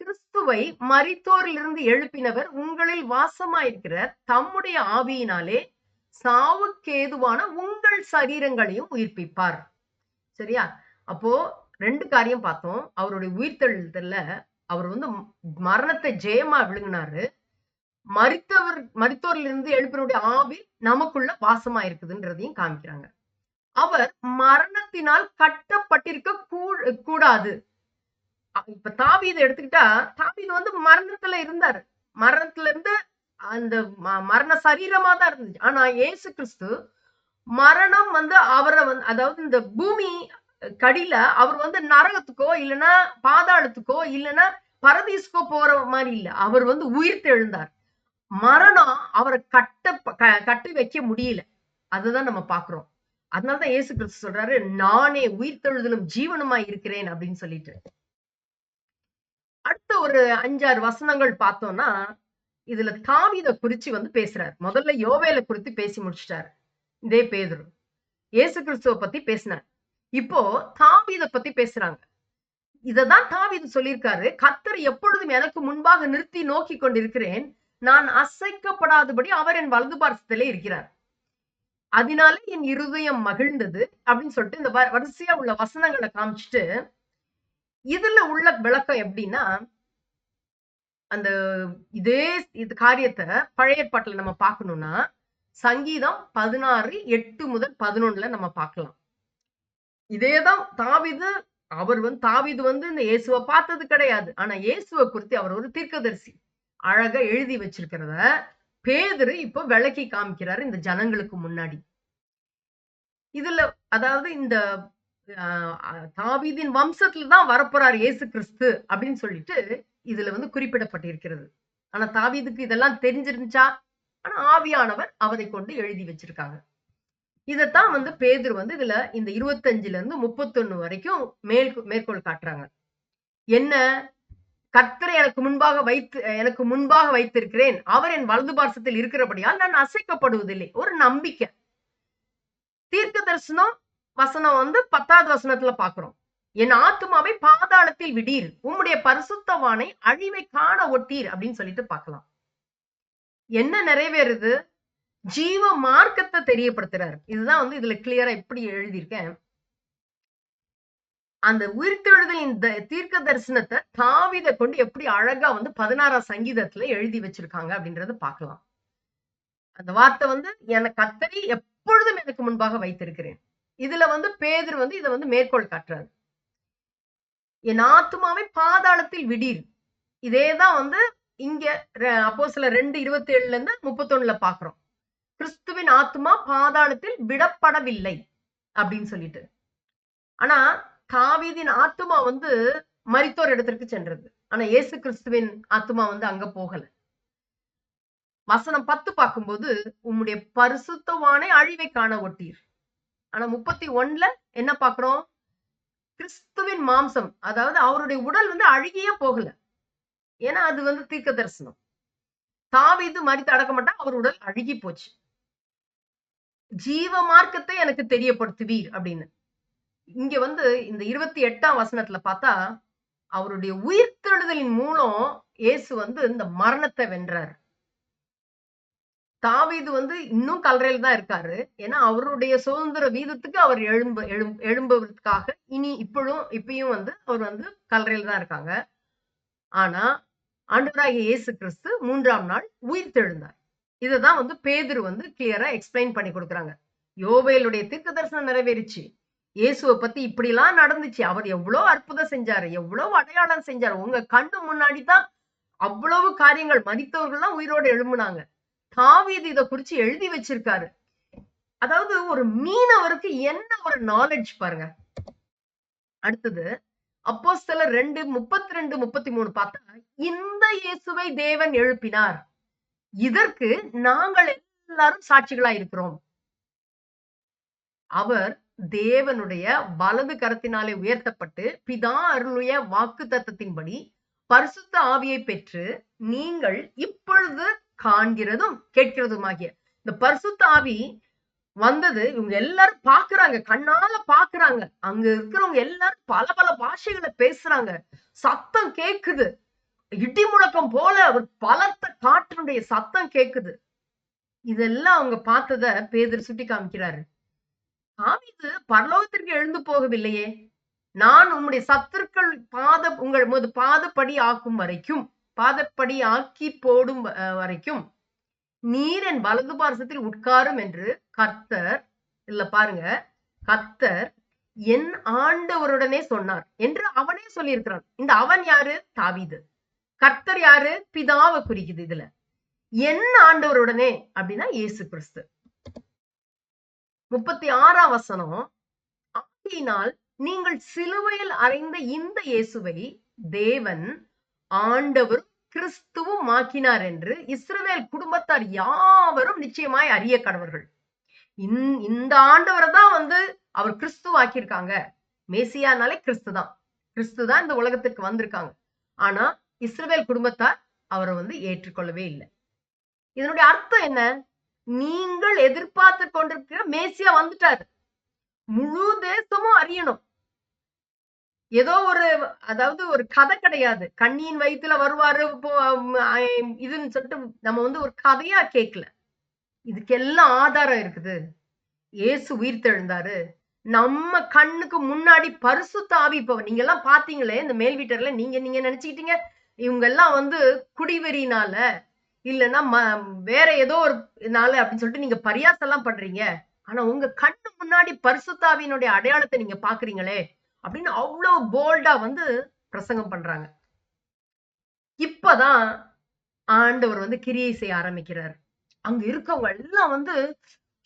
கிறிஸ்துவை மரித்தோரிலிருந்து எழுப்பினவர் உங்களில் வாசமாயிருக்கிற தம்முடைய ஆவியினாலே சாவுக்கேதுவான உங்கள் சரீரங்களையும் உயிர்ப்பிப்பார். சரியா? அப்போ 2 காரியம் பார்த்தோம். அவருடைய உயிர்த்தெழுதல்ல அவர் வந்து மரணத்தை ஜெயமா விழுங்கினாரு. மரித்தோரிலிருந்து எழுப்பினுடைய ஆவி நமக்குள்ள வாசமா இருக்குதுன்றதையும் காமிக்கிறாங்க. அவர் மரணத்தினால் கட்டப்பட்டிருக்க கூடாது. இப்ப தாவீது எடுத்துக்கிட்டா, தாவீது வந்து மரணத்துல இருந்தாரு. மரணத்துல இருந்து அந்த மரண சரீரமா தான் இருந்துச்சு. ஆனா இயேசு கிறிஸ்து மரணம் வந்து அவரை வந்து, அதாவது இந்த பூமி கடியில அவர் வந்து நரகத்துக்கோ இல்லைன்னா பாதாளத்துக்கோ இல்லைன்னா பரதீசுக்கோ போற மாதிரி இல்ல. அவர் வந்து உயிர்த்து எழுந்தார். மரணம் அவரை கட்டி வைக்க முடியல. அதுதான் நம்ம பாக்குறோம். அதனாலதான் இயேசு கிறிஸ்து சொல்றாரு, நானே உயிர்த்தெழுதலும் ஜீவனுமா இருக்கிறேன் அப்படின்னு சொல்லிட்டு. அடுத்த ஒரு 5-6 வசனங்கள் பார்த்தோம்னா, இதுல தாவீதை குறிச்சு வந்து பேசுறாரு. முதல்ல யோவேலை குறித்து பேசி முடிச்சிட்டாரு இதே பேதுரு. இயேசு கிறிஸ்துவ பத்தி பேசினார். இப்போ தாவீதை பத்தி பேசுறாங்க. இததான் தாவீது சொல்லியிருக்காரு, கர்த்தர் எப்பொழுதும் எனக்கு முன்பாக நிறுத்தி நோக்கி கொண்டிருக்கிறேன், நான் அசைக்கப்படாதபடி அவர் என் வலது பார்சத்திலே இருக்கிறார், அதனால என் இருதயம் மகிழ்ந்தது அப்படின்னு சொல்லிட்டு இந்த வரிசையா உள்ள வசனங்களை காமிச்சிட்டு, இதுல உள்ள விளக்கம் எப்படின்னா, அந்த இது காரியத்தை பழைய ஏற்பாட்டுல நம்ம பார்க்கணும்னா, சங்கீதம் 16:8-11 நம்ம பார்க்கலாம். இதேதான் தாவீது. தாவீது வந்து இந்த இயேசுவை பார்த்தது கிடையாது. ஆனா இயேசுவை குறித்து அவர் ஒரு தீர்க்கதரிசி. அழகா எழுதி வச்சிருக்கிறத பேதுரு இப்போ விளக்கி காமிக்கிறாரு இந்த ஜனங்களுக்கு முன்னாடி. இதுல அதாவது இந்த தாவீதின் வம்சத்துல தான் வரப்போறார் இயேசு கிறிஸ்து அப்படின்னு சொல்லிட்டு இதுல வந்து குறிப்பிடப்பட்டிருக்கிறது. ஆனா தாவீதுக்கு இதெல்லாம் தெரிஞ்சிருந்துச்சா? ஆனா ஆவியானவர் அவரை கொண்டு எழுதி வச்சிருக்காங்க. இதத்தான் வந்து பேதுரு வந்து இதுல இந்த 25-31 வரைக்கும் மேற்கோள் காட்டுறாங்க. என்ன? கர்த்தரை எனக்கு முன்பாக வைத்திருக்கிறேன், அவர் என் வலது பார்சத்தில் இருக்கிறபடியால் நான் அசைக்கப்படுவதில்லை. ஒரு நம்பிக்கை. தீர்க்க தரிசனம் வசனம் வந்து 10வது வசனத்துல பாக்குறோம். என் ஆத்துமாவை பாதாளத்தில் விடீர், உம்முடைய பரிசுத்தவானை அழிவை காண ஒட்டீர் அப்படின்னு சொல்லிட்டு பார்க்கலாம். என்ன நிறைவேறுது? ஜீவ மார்க்கத்தை தெரியப்படுத்துறாரு. இதுதான் வந்து இதுல கிளியரா எப்படி எழுதியிருக்கேன். அந்த உயிர்த்தெழுதலின் தீர்க்க தரிசனத்தை தாவீதை கொண்டு எப்படி அழகா வந்து 16ஆம் சங்கீதத்துல எழுதி வச்சிருக்காங்க அப்படின்றத பார்க்கலாம். அந்த வார்த்தை வந்து கர்த்தரை எப்பொழுதும் எனக்கு முன்பாக வைத்திருக்கிறேன். இதுல வந்து பேதுரு வந்து இதை வந்து மேற்கோள் காட்டுறாரு. என் ஆத்துமாவை பாதாளத்தில் விடீர். இதேதான் வந்து இங்க அப்போஸ்தலர் 2:27-31 பாக்குறோம். கிறிஸ்துவின் ஆத்துமா பாதாளத்தில் விடப்படவில்லை அப்படின்னு சொல்லிட்டு. ஆனா தாவீதின் ஆத்துமா வந்து மரித்தோர் இடத்திற்கு சென்றது. ஆனா இயேசு கிறிஸ்துவின் ஆத்துமா வந்து அங்க போகல. வசனம் 10 பார்க்கும்போது, உம்முடைய பரிசுத்தவானை அழிவை காண ஒட்டீர். ஆனா 31ல என்ன பாக்குறோம்? கிறிஸ்துவின் மாம்சம், அதாவது அவருடைய உடல் வந்து அழுகியே போகல. ஏன்னா அது வந்து தீர்க்க தரிசனம். தாவீது மரித்து அடக்கப்பட்டா அவர் உடல் அழுகி போச்சு. ஜீவ மார்க்கத்தை எனக்கு தெரியப்படுத்துவீர் அப்படின்னு. இங்க வந்து இந்த 28ஆம் வசனத்துல பார்த்தா, அவருடைய உயிர்த்தெழுதலின் மூலம் இயேசு வந்து இந்த மரணத்தை வென்றார். தாவீது வந்து இன்னும் கல்லறையில தான் இருக்காரு. ஏன்னா அவருடைய சுதந்திர வீதத்துக்கு அவர் எழும்புவதற்காக இப்பயும் வந்து அவர் வந்து கல்லறையில தான் இருக்காங்க. ஆனா ஆண்டவராகிய இயேசு கிறிஸ்து 3ஆம் நாள் உயிர்த்தெழுந்தார். இததான் வந்து பேதுரு வந்து கிளியரா எக்ஸ்பிளைன் பண்ணி கொடுக்குறாங்க. யோவேலுடைய தீர்க்க தரிசனம் நிறைவேறிச்சு. இயேசுவை பத்தி இப்படிலாம் நடந்துச்சு. அவர் எவ்வளவு அற்புதம் செஞ்சாரு, எவ்வளவு அடையாளம் செஞ்சாரு. உங்க கண்ணு முன்னாடி தான் அவ்வளவு காரியங்கள், மரித்தவர்கள்லாம் உயிரோடு எழும்புனாங்க. தாவீது இத குறிச்சு எழுதி வச்சிருக்காரு. அதாவது ஒரு மீனவருக்கு என்ன ஒரு நாலேஜ் பாருங்க. அடுத்தது அப்போஸ்தலர் 2:32, 33 பார்த்தா, இந்த இயேசுவை தேவன் எழுப்பினார். இதற்கு நாங்கள் எல்லாரும் சாட்சிகளா இருக்கிறோம். அவர் தேவனுடைய வலது கரத்தினாலே உயர்த்தப்பட்டு பிதா அருளிய வாக்கு தத்தத்தின்படி பரிசுத்த ஆவியை பெற்று நீங்கள் இப்பொழுது காண்கிறதும் கேட்கிறதுமாகிய இந்த பரிசுத்த ஆவி வந்தது. இவங்க எல்லாரும் பாக்குறாங்க, கண்ணால பாக்குறாங்க. அங்க இருக்கிறவங்க எல்லாரும் பல பல பாஷைகளை பேசுறாங்க. சத்தம் கேக்குது, இடி முழக்கம் போல ஒரு பலத்த காற்றினுடைய சத்தம் கேக்குது. இதெல்லாம் அவங்க பார்த்தத பேதுரு சுட்டி காமிக்கிறாரு. தாவீது பரலோகத்திற்கு எழுந்து போகவில்லையே. நான் உம்முடைய சத்துருக்கள் உமது பாதப்படி ஆக்கும் வரைக்கும், பாதப்படி ஆக்கி போடும் வரைக்கும் நீர் என் வலது பார்சத்தில் உட்காரும் என்று கர்த்தர் பாருங்க, கர்த்தர் என் ஆண்டவருடனே சொன்னார் என்று அவனே சொல்லியிருக்கிறான். இந்த அவன் யாரு? தாவீது. கர்த்தர் யாரு? பிதாவை குறிக்குது இதுல. என் ஆண்டவருடனே அப்படின்னா இயேசு கிறிஸ்து. 36ஆம் வசனம், ஆகையினால் நீங்கள் சிலுவையில் அறைந்த இந்த இயேசுவை தேவன் ஆண்டவரும் கிறிஸ்துவும் ஆக்கினார் என்று இஸ்ரவேல் குடும்பத்தார் யாவரும் நிச்சயமாய் அறிய கடவர்கள். இந்த ஆண்டவரை தான் வந்து அவர் கிறிஸ்துவ ஆக்கியிருக்காங்க. மேசியானாலே கிறிஸ்துதான். கிறிஸ்துதான் இந்த உலகத்துக்கு வந்திருக்காங்க. ஆனா இஸ்ரவேல் குடும்பத்தார் அவரை வந்து ஏற்றுக்கொள்ளவே இல்லை. இதனுடைய அர்த்தம் என்ன? நீங்கள் எதிர்பார்த்து கொண்டிருக்கிற மேசியா வந்துட்டாரு. முழு தேசமும் அறியணும். ஏதோ அதாவது ஒரு கதை கிடையாது. கண்ணியின் வயிற்றுல வருவாரு இதுன்னு சொல்லிட்டு நம்ம வந்து ஒரு கதையா கேட்கல. இதுக்கெல்லாம் ஆதாரம் இருக்குது. இயேசு உயிர்த்தெழுந்தாரு. நம்ம கண்ணுக்கு முன்னாடி பரிசுத்த ஆவி. இப்ப நீங்க எல்லாம் பாத்தீங்களே இந்த மேல் வீட்டர்ல, நீங்க நினைச்சுக்கிட்டீங்க இவங்க எல்லாம் வந்து குடிவெறினால இல்லைன்னா வேற ஏதோ ஒரு நாள் அப்படின்னு சொல்லிட்டு நீங்க பரியாசம் எல்லாம் பண்றீங்க. ஆனா உங்க கண்ணு முன்னாடி பரிசுத்தாவியினுடைய அடையாளத்தை நீங்க பாக்குறீங்களே அப்படின்னு அவ்வளவு போல்டா வந்து பிரசங்கம் பண்றாங்க. இப்பதான் ஆண்டவர் வந்து கிரியை செய்ய ஆரம்பிக்கிறார். அங்க இருக்கவங்க எல்லாம் வந்து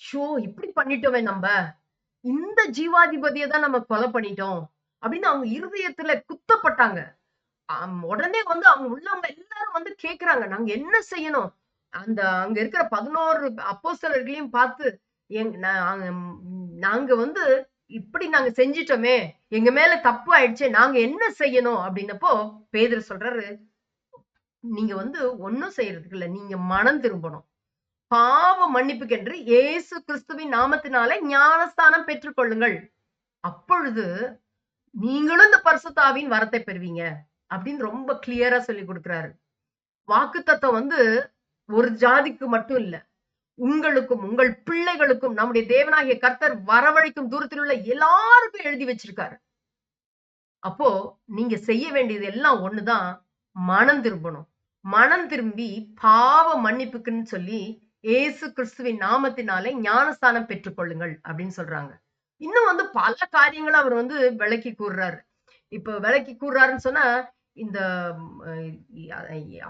ஷோ இப்படி பண்ணிட்டோமே, நம்ம இந்த ஜீவாதிபதியை தான் நம்ம கொலை பண்ணிட்டோம் அப்படின்னு அவங்க இருதயத்துல குத்தப்பட்டாங்க. உடனே வந்து அவங்க உள்ளவங்க எல்லாரும் வந்து கேக்குறாங்க, நாங்க என்ன செய்யணும்? அங்க இருக்கிற 11 அப்போஸ்தலர்களையும் பார்த்து நாங்க வந்து இப்படி நாங்க செஞ்சிட்டோமே, எங்க மேல தப்பு ஆயிடுச்சு, நாங்க என்ன செய்யணும் அப்படின்னப்போ பேதுரு சொல்றாரு, நீங்க வந்து ஒன்னும் செய்யறதுக்கு இல்ல, நீங்க மனம் திரும்பணும். பாவ மன்னிப்புக்கென்று இயேசு கிறிஸ்துவின் நாமத்தினாலே ஞானஸ்தானம் பெற்றுக் கொள்ளுங்கள். அப்பொழுது நீங்களும் இந்த பரிசுத்த ஆவியின் வரத்தை பெறுவீங்க அப்படின்னு ரொம்ப கிளியரா சொல்லி கொடுக்கிறாரு. வாக்குத்தத்தம் வந்து ஒரு ஜாதிக்கு மட்டும் இல்ல, உங்களுக்கும் உங்கள் பிள்ளைகளுக்கும் நம்முடைய தேவனாகிய கர்த்தர் வரவழைக்கும் தூரத்தில் உள்ள எல்லாருக்கும் எழுதி வச்சிருக்காரு. அப்போ நீங்க செய்ய வேண்டியது எல்லாம் ஒண்ணுதான், மனம் திரும்பணும். மனம் திரும்பி பாவ மன்னிப்புக்குன்னு சொல்லி இயேசு கிறிஸ்துவின் நாமத்தினாலே ஞானஸ்தானம் பெற்றுக்கொள்ளுங்கள் அப்படின்னு சொல்றாங்க. இன்னும் வந்து பல காரியங்களை அவர் வந்து விளக்கி கூறுறாரு. இப்ப விளக்கி கூறுறாருன்னு சொன்னா, இந்த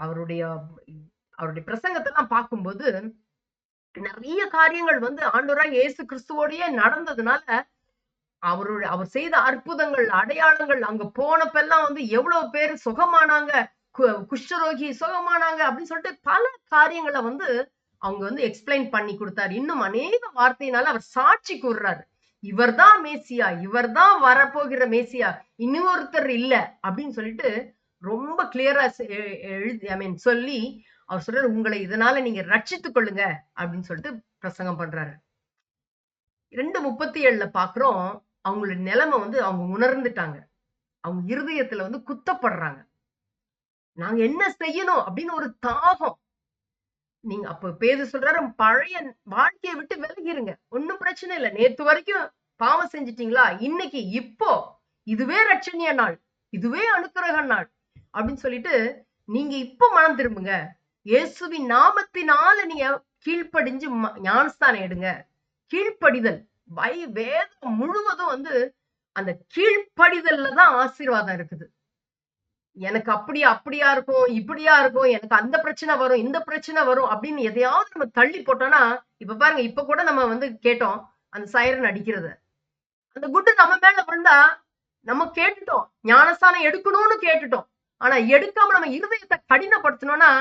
அவருடைய பிரசங்கத்தை எல்லாம் பார்க்கும்போது நிறைய காரியங்கள் வந்து ஆண்டவராக இயேசு கிறிஸ்துவோடயே நடந்ததுனால அவர் செய்த அற்புதங்கள், அடையாளங்கள், அங்க போனப்பெல்லாம் வந்து எவ்வளவு பேர் சுகமானாங்க, குஷ்டரோகி சுகமானாங்க அப்படின்னு சொல்லிட்டு பல காரியங்களை வந்து அவங்க வந்து எக்ஸ்பிளைன் பண்ணி கொடுத்தாரு. இன்னும் அநேக வார்த்தையினால அவர் சாட்சி கூறுறாரு, இவர்தான் மேசியா, இவர்தான் வரப்போகிற மேசியா, இன்னொருத்தர் இல்ல அப்படின்னு சொல்லிட்டு ரொம்ப கிளியரா சொல்லி அவர் சொல்றாரு, உங்களை இதனால நீங்க ரட்சித்துக் கொள்ளுங்க அப்படின்னு சொல்லிட்டு பிரசங்கம் பண்றாரு. 2:37 பாக்குறோம், அவங்களோட நிலைமை வந்து அவங்க உணர்ந்துட்டாங்க. அவங்க இருதயத்துல வந்து குத்தப்படுறாங்க. நாங்க என்ன செய்யணும் அப்படின்னு ஒரு தாகம். நீங்க அப்ப பேதுரு சொல்றாரு, பழைய வாழ்க்கைய விட்டு விலகிருங்க. ஒண்ணும் பிரச்சனை இல்ல. நேத்து வரைக்கும் பாவம் செஞ்சுட்டீங்களா? இன்னைக்கு இப்போ இதுவே ரட்சணிய நாள். இதுவே அனுக்கிரக நாள். அப்படின்னு சொல்லிட்டு, நீங்க இப்ப மனம் திரும்புங்க. இயேசுவின் நாமத்தினால நீங்க கீழ்ப்படிஞ்சு ஞானஸ்தானம் எடுங்க. கீழ்ப்படிதல். வேதம் முழுவதும் வந்து அந்த கீழ்ப்படிதல்ல தான் ஆசீர்வாதம் இருக்குது. எனக்கு அப்படியா இருக்கும், இப்படியா இருக்கும், எனக்கு அந்த பிரச்சனை வரும், இந்த பிரச்சனை வரும் அப்படின்னு எதையாவது நம்ம தள்ளி போட்டோம்னா, இப்ப பாருங்க, இப்ப கூட நம்ம வந்து கேட்டோம். அந்த சைரன் அடிக்கிறது. அந்த குட்டு நம்ம மேல விழுந்தா, நம்ம கேட்டுட்டோம். ஞானஸ்தானம் எடுக்கணும்னு கேட்டுட்டோம். ஆனா எடுக்காம நம்ம இருதயத்தை கடினப்படுத்தணும்னா,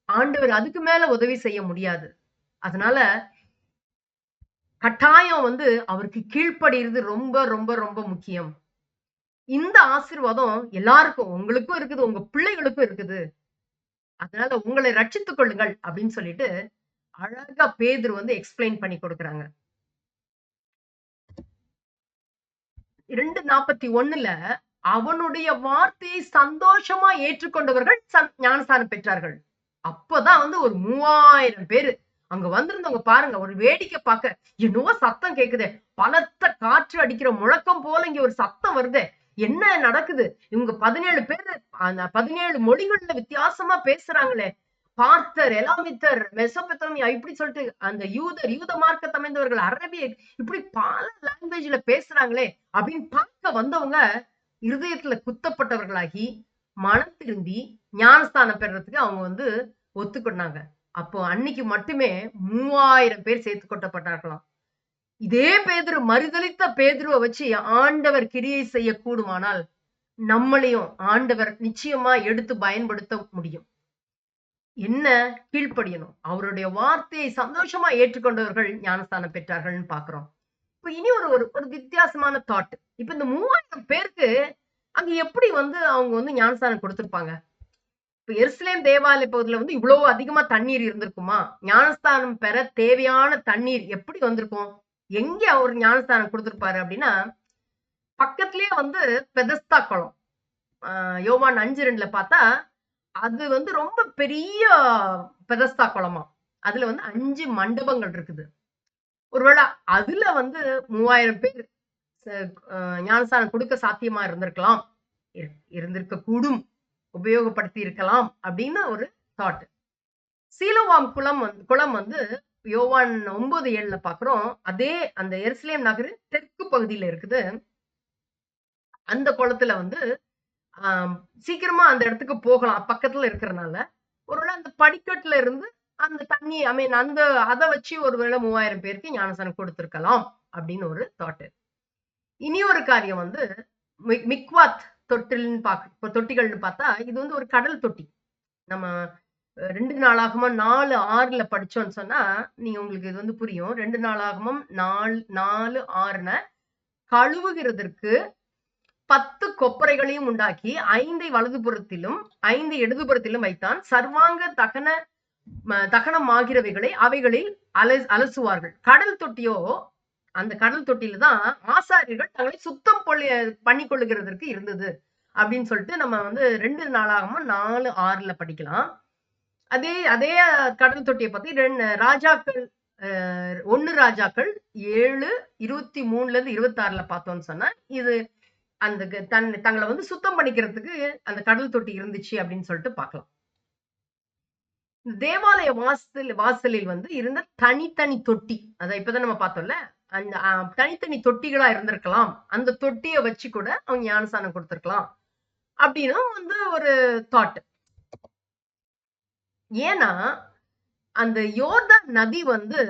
ஆண்டவர் அதுக்கு மேல உதவி செய்ய முடியாது. அதனால கட்டாயம் வந்து அவருக்கு கீழ்ப்படிறது ரொம்ப ரொம்ப ரொம்ப முக்கியம். இந்த ஆசீர்வாதம் எல்லாருக்கும், உங்களுக்கும் இருக்குது, உங்க பிள்ளைகளுக்கும் இருக்குது. அதனால உங்களை ரட்சித்துக் கொள்ளுங்கள் அப்படின்னு சொல்லிட்டு அழகா பேதுரு வந்து எக்ஸ்பிளைன் பண்ணி கொடுக்குறாங்க. 2:41 அவனுடைய வார்த்தையை சந்தோஷமா ஏற்றுக்கொண்டவர்கள் ஞானஸ்தானம் பெற்றார்கள். அப்பதான் வந்து ஒரு 3000 பேரு அங்க வந்திருந்தவங்க பாருங்க, ஒரு வேடிக்கை பார்க்க என்னவோ சத்தம் கேக்குதே, பலத்த காற்று அடிக்கிற முழக்கம் போல இங்க ஒரு சத்தம் வருதே, என்ன நடக்குது? இவங்க 17 பேரு அந்த 17 மொழிகள்ல வித்தியாசமா பேசுறாங்களே, பார்த்தர், எலாமித்தர், மெசொப்பொத்தேமியா இப்படி சொல்லிட்டு அந்த யூத மார்க்கத்தை அமைந்தவர்கள், அரபியர் இப்படி பல லாங்குவேஜ்ல பேசுறாங்களே அப்படின்னு பார்க்க வந்தவங்க இருதயத்துல குத்தப்பட்டவர்களாகி மனம் திரும்பி ஞானஸ்தானம் பெறறதுக்கு அவங்க வந்து ஒத்துக்கொண்டாங்க. அப்போ அன்னைக்கு மட்டுமே 3000 பேர் சேர்த்து கொட்டப்பட்டார்களாம். இதே பேதுரு, மறுதலித்த பேதுருவை வச்சு ஆண்டவர் கிரியை செய்ய கூடுமானால் நம்மளையும் ஆண்டவர் நிச்சயமா எடுத்து பயன்படுத்த முடியும். என்ன? கீழ்ப்படியணும். அவருடைய வார்த்தையை சந்தோஷமா ஏற்றுக்கொண்டவர்கள் ஞானஸ்தானம் பெற்றார்கள்னு பாக்குறோம். இப்ப இனி ஒரு வித்தியாசமான தாட். இப்ப இந்த 3000 பேருக்கு அங்க எப்படி வந்து அவங்க வந்து ஞானஸ்தானம் கொடுத்திருப்பாங்க? இப்ப எருசலேம் தேவாலய பகுதியில வந்து இவ்வளவு அதிகமா தண்ணீர் இருந்திருக்குமா? ஞானஸ்தானம் பெற தேவையான தண்ணீர் எப்படி வந்திருக்கும்? எங்க அவர் ஞானஸ்தானம் கொடுத்திருப்பாரு அப்படின்னா, பக்கத்திலேயே வந்து பெதஸ்தா குளம். யோவான் 5:2 பார்த்தா, அது வந்து ரொம்ப பெரிய பெதஸ்தா குளமா. அதுல வந்து 5 மண்டபங்கள் இருக்குது. ஒருவேளை அதுல வந்து 3000 பேர் ஞானஸ்தானம் கொடுக்க சாத்தியமா இருந்திருக்கலாம். இருந்திருக்க கூடும். உபயோகப்படுத்தி இருக்கலாம் அப்படின்னு ஒரு தாட். சீலோவாம் குளம் வந்து யோவான் 9:7 பாக்குறோம். அதே அந்த எருசலேம் நகர் தெற்கு பகுதியில இருக்குது. அந்த குளத்துல வந்து சீக்கிரமா அந்த இடத்துக்கு போகலாம். பக்கத்துல இருக்கிறனால. ஒருவேளை அந்த படிக்கட்டுல இருந்து அந்த தண்ணி அந்த அத வச்சு ஒருவேளை 3000 பேருக்கு ஞானஸ்தானம் கொடுத்திருக்கலாம் அப்படின்னு ஒரு தாட். இனி ஒரு காரியம் வந்து மிக்வாத் தொட்டிகள்னு பார்த்தா, இது வந்து ஒரு கடல் தொட்டி. நம்ம 2 நாளாகமம் 4:6 படிச்சோம்னு சொன்னா, நீங்க உங்களுக்கு இது வந்து புரியும். 2 நாளாகமம் 4:6 கழுவுகிறதற்கு 10 கொப்பரைகளையும் உண்டாக்கி 5 வலதுபுறத்திலும் 5 இடதுபுறத்திலும் வைத்தான். சர்வாங்க தகனம் ஆகிறவைகளை அவைகளில் அலசுவார்கள். கடல் தொட்டியோ, அந்த கடல் தொட்டியில தான் ஆசாரியர்கள் தங்களை சுத்தம் பண்ணி கொள்ளுகிறதற்கு இருந்தது அப்படின்னு சொல்லிட்டு நம்ம வந்து 2 நாளாகமம் 4:6 படிக்கலாம். அதே கடல் தொட்டியை பத்தி ராஜாக்கள் 1 ராஜாக்கள் 7:23-26 பார்த்தோம்னு சொன்னா, இது அந்த தங்களை வந்து சுத்தம் பண்ணிக்கிறதுக்கு அந்த கடல் தொட்டி இருந்துச்சு அப்படின்னு சொல்லிட்டு பார்க்கலாம். தேவாலய வாசலில் வந்து இருந்த தனித்தனி தொட்டி, அத இப்பதான் நம்ம பார்த்தோம்ல, அந்த தனித்தனி தொட்டிகளா இருந்திருக்கலாம். அந்த தொட்டியை வச்சு கூட அவங்க ஞானஸ்தானம் கொடுத்திருக்கலாம் அப்படின்னு வந்து ஒரு தாட். ஏன்னா அந்த யோர்தான் நதி வந்து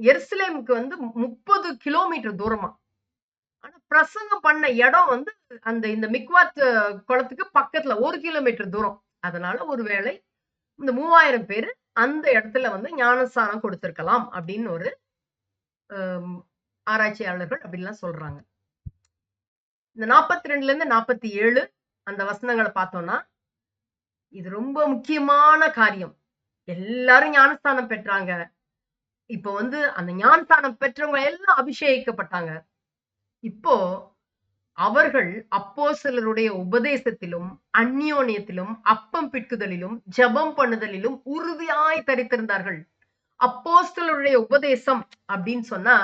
எருசலேமுக்கு வந்து 30 கிலோமீட்டர் தூரமா. ஆனா பிரசங்கம் பண்ண இடம் வந்து இந்த மிக்வாத் குளத்துக்கு பக்கத்துல 1 கிலோமீட்டர் தூரம். அதனால ஒருவேளை இந்த 3000 பேரு அந்த இடத்துல வந்து ஞானஸ்தானம் கொடுத்திருக்கலாம் அப்படின்னு ஒரு ஆராய்ச்சியாளர்கள் அப்படிலாம் சொல்றாங்க. இந்த 42-47 அந்த வசனங்களை பார்த்தோம்னா, இது ரொம்ப முக்கியமான காரியம். எல்லாரும் ஞானஸ்தானம் பெற்றாங்க. இப்போ வந்து அந்த ஞானஸ்தானம் பெற்றவங்க எல்லாம் அபிஷேகிக்கப்பட்டாங்க. இப்போ அவர்கள் அப்போஸ்தலருடைய உபதேசத்திலும் அந்யோன்யத்திலும் அப்பம் பிட்குதலிலும் ஜெபம் பண்ணுதலிலும் உறுதியாய் தரித்திருந்தார்கள். அப்போஸ்தலருடைய உபதேசம் அப்படின்னு சொன்னா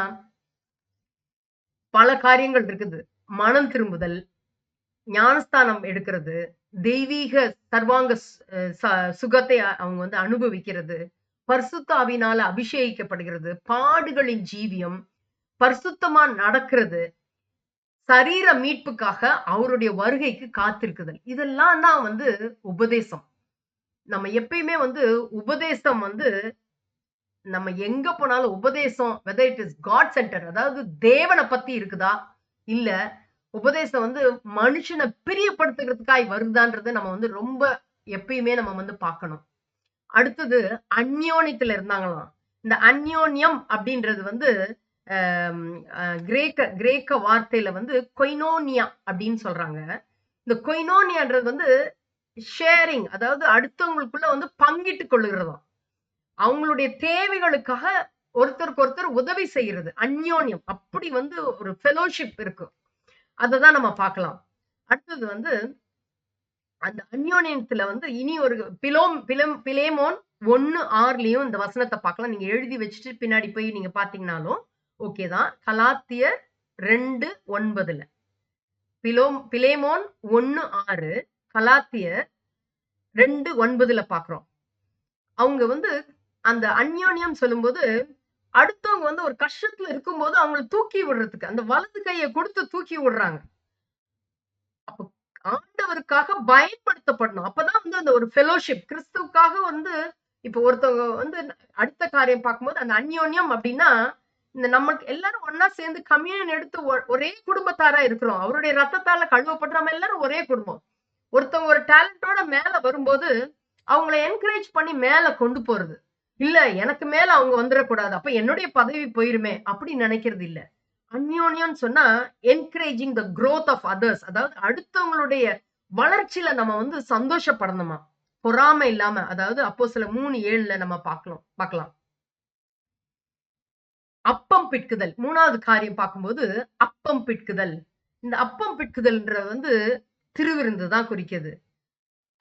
பல காரியங்கள் இருக்குது. மனம் திரும்புதல், ஞானஸ்தானம் எடுக்கிறது, தெய்வீக சர்வாங்க சுகத்தை அவங்க வந்து அனுபவிக்கிறது, பரிசுத்த ஆவியினால அபிஷேகிக்கப்படுகிறது, பாடுகளின் ஜீவியம், பரிசுத்தமா நடக்கிறது, சரீர மீட்புக்காக அவருடைய வருகைக்கு காத்திருக்குதல். இதெல்லாம் தான் வந்து உபதேசம். நம்ம எப்பயுமே வந்து உபதேசம் வந்து நம்ம எங்க போனாலும் உபதேசம் whether it is God centre, அதாவது தேவனை பத்தி இருக்குதா இல்ல உபதேசம் வந்து மனுஷனை பிரியப்படுத்துகிறதுக்காய் வருதான்றது நம்ம வந்து ரொம்ப எப்பயுமே நம்ம வந்து பார்க்கணும். அடுத்தது அந்யோன்யத்துல இருந்தாங்களாம். இந்த அந்யோன்யம் அப்படின்றது வந்து கிரேக்க வார்த்தையில வந்து கொய்னோனியா அப்படின்னு சொல்றாங்க. இந்த கொய்னோனியான்றது வந்து ஷேரிங், அதாவது அடுத்தவங்களுக்குள்ள வந்து பங்கிட்டு கொள்ளுகிறதாம். அவங்களுடைய தேவைகளுக்காக ஒருத்தருக்கு ஒருத்தர் உதவி செய்யறது அந்யோன்யம். அப்படி வந்து ஒரு ஃபெலோஷிப் இருக்கு. அததான் நம்ம பார்க்கலாம். அடுத்தது வந்து அந்த அந்யோன்யத்துல வந்து இனி ஒரு பிலேமோன் 1:6லயும் இந்த வசனத்தை பார்க்கலாம். நீங்க எழுதி வச்சுட்டு பின்னாடி போய் நீங்க பாத்தீங்கன்னாலும் ஓகே தான். கலாத்தியர் 2:9 பிலேமோன் 1:6, கலாத்தியர் 2:9 பாக்குறோம். அவங்க வந்து அந்த அந்யோன்யம் சொல்லும்போது அடுத்தவங்க வந்து ஒரு கஷ்டத்துல இருக்கும்போது அவங்களை தூக்கி விடுறதுக்கு அந்த வலது கையை கொடுத்து தூக்கி விடுறாங்க. அப்ப ஆண்டவருக்காக பயன்படுத்தப்படணும். அப்பதான் வந்து அந்த ஒரு ஃபெலோஷிப் கிறிஸ்துவுக்காக வந்து இப்ப ஒருத்தவங்க வந்து அடுத்த காரியம் பார்க்கும்போது அந்த அந்யோன்யம் அப்படின்னா இந்த நமக்கு எல்லாரும் ஒன்னா சேர்ந்து கம்யூனியன் எடுத்து ஒரே குடும்பத்தாரா இருக்கிறோம். அவருடைய ரத்தத்தால கழுவப்பட்டு நம்ம எல்லாரும் ஒரே குடும்பம். ஒருத்தவங்க ஒரு டேலண்டோட மேல வரும்போது அவங்களை என்கரேஜ் பண்ணி மேல கொண்டு போறது. இல்ல எனக்கு மேல அவங்க வந்துடக்கூடாது, அப்ப என்னுடைய பதவி போயிருமே அப்படி நினைக்கிறது இல்ல. அந்யோன்யம் சொன்னா encouraging the growth of others, அதாவது அடுத்தவங்களுடைய வளர்ச்சியில நம்ம வந்து சந்தோஷப்படணுமா, பொறாமை இல்லாம. அதாவது அப்போஸ்தலர் 3:7 நம்ம பார்க்கலாம். அப்பம் பிட்குதல் 3வது காரியம் பார்க்கும்போது அப்பம் பிட்குதல். இந்த அப்பம் பிட்குதல்ன்றது வந்து திருவிருந்து தான் குறிக்குது.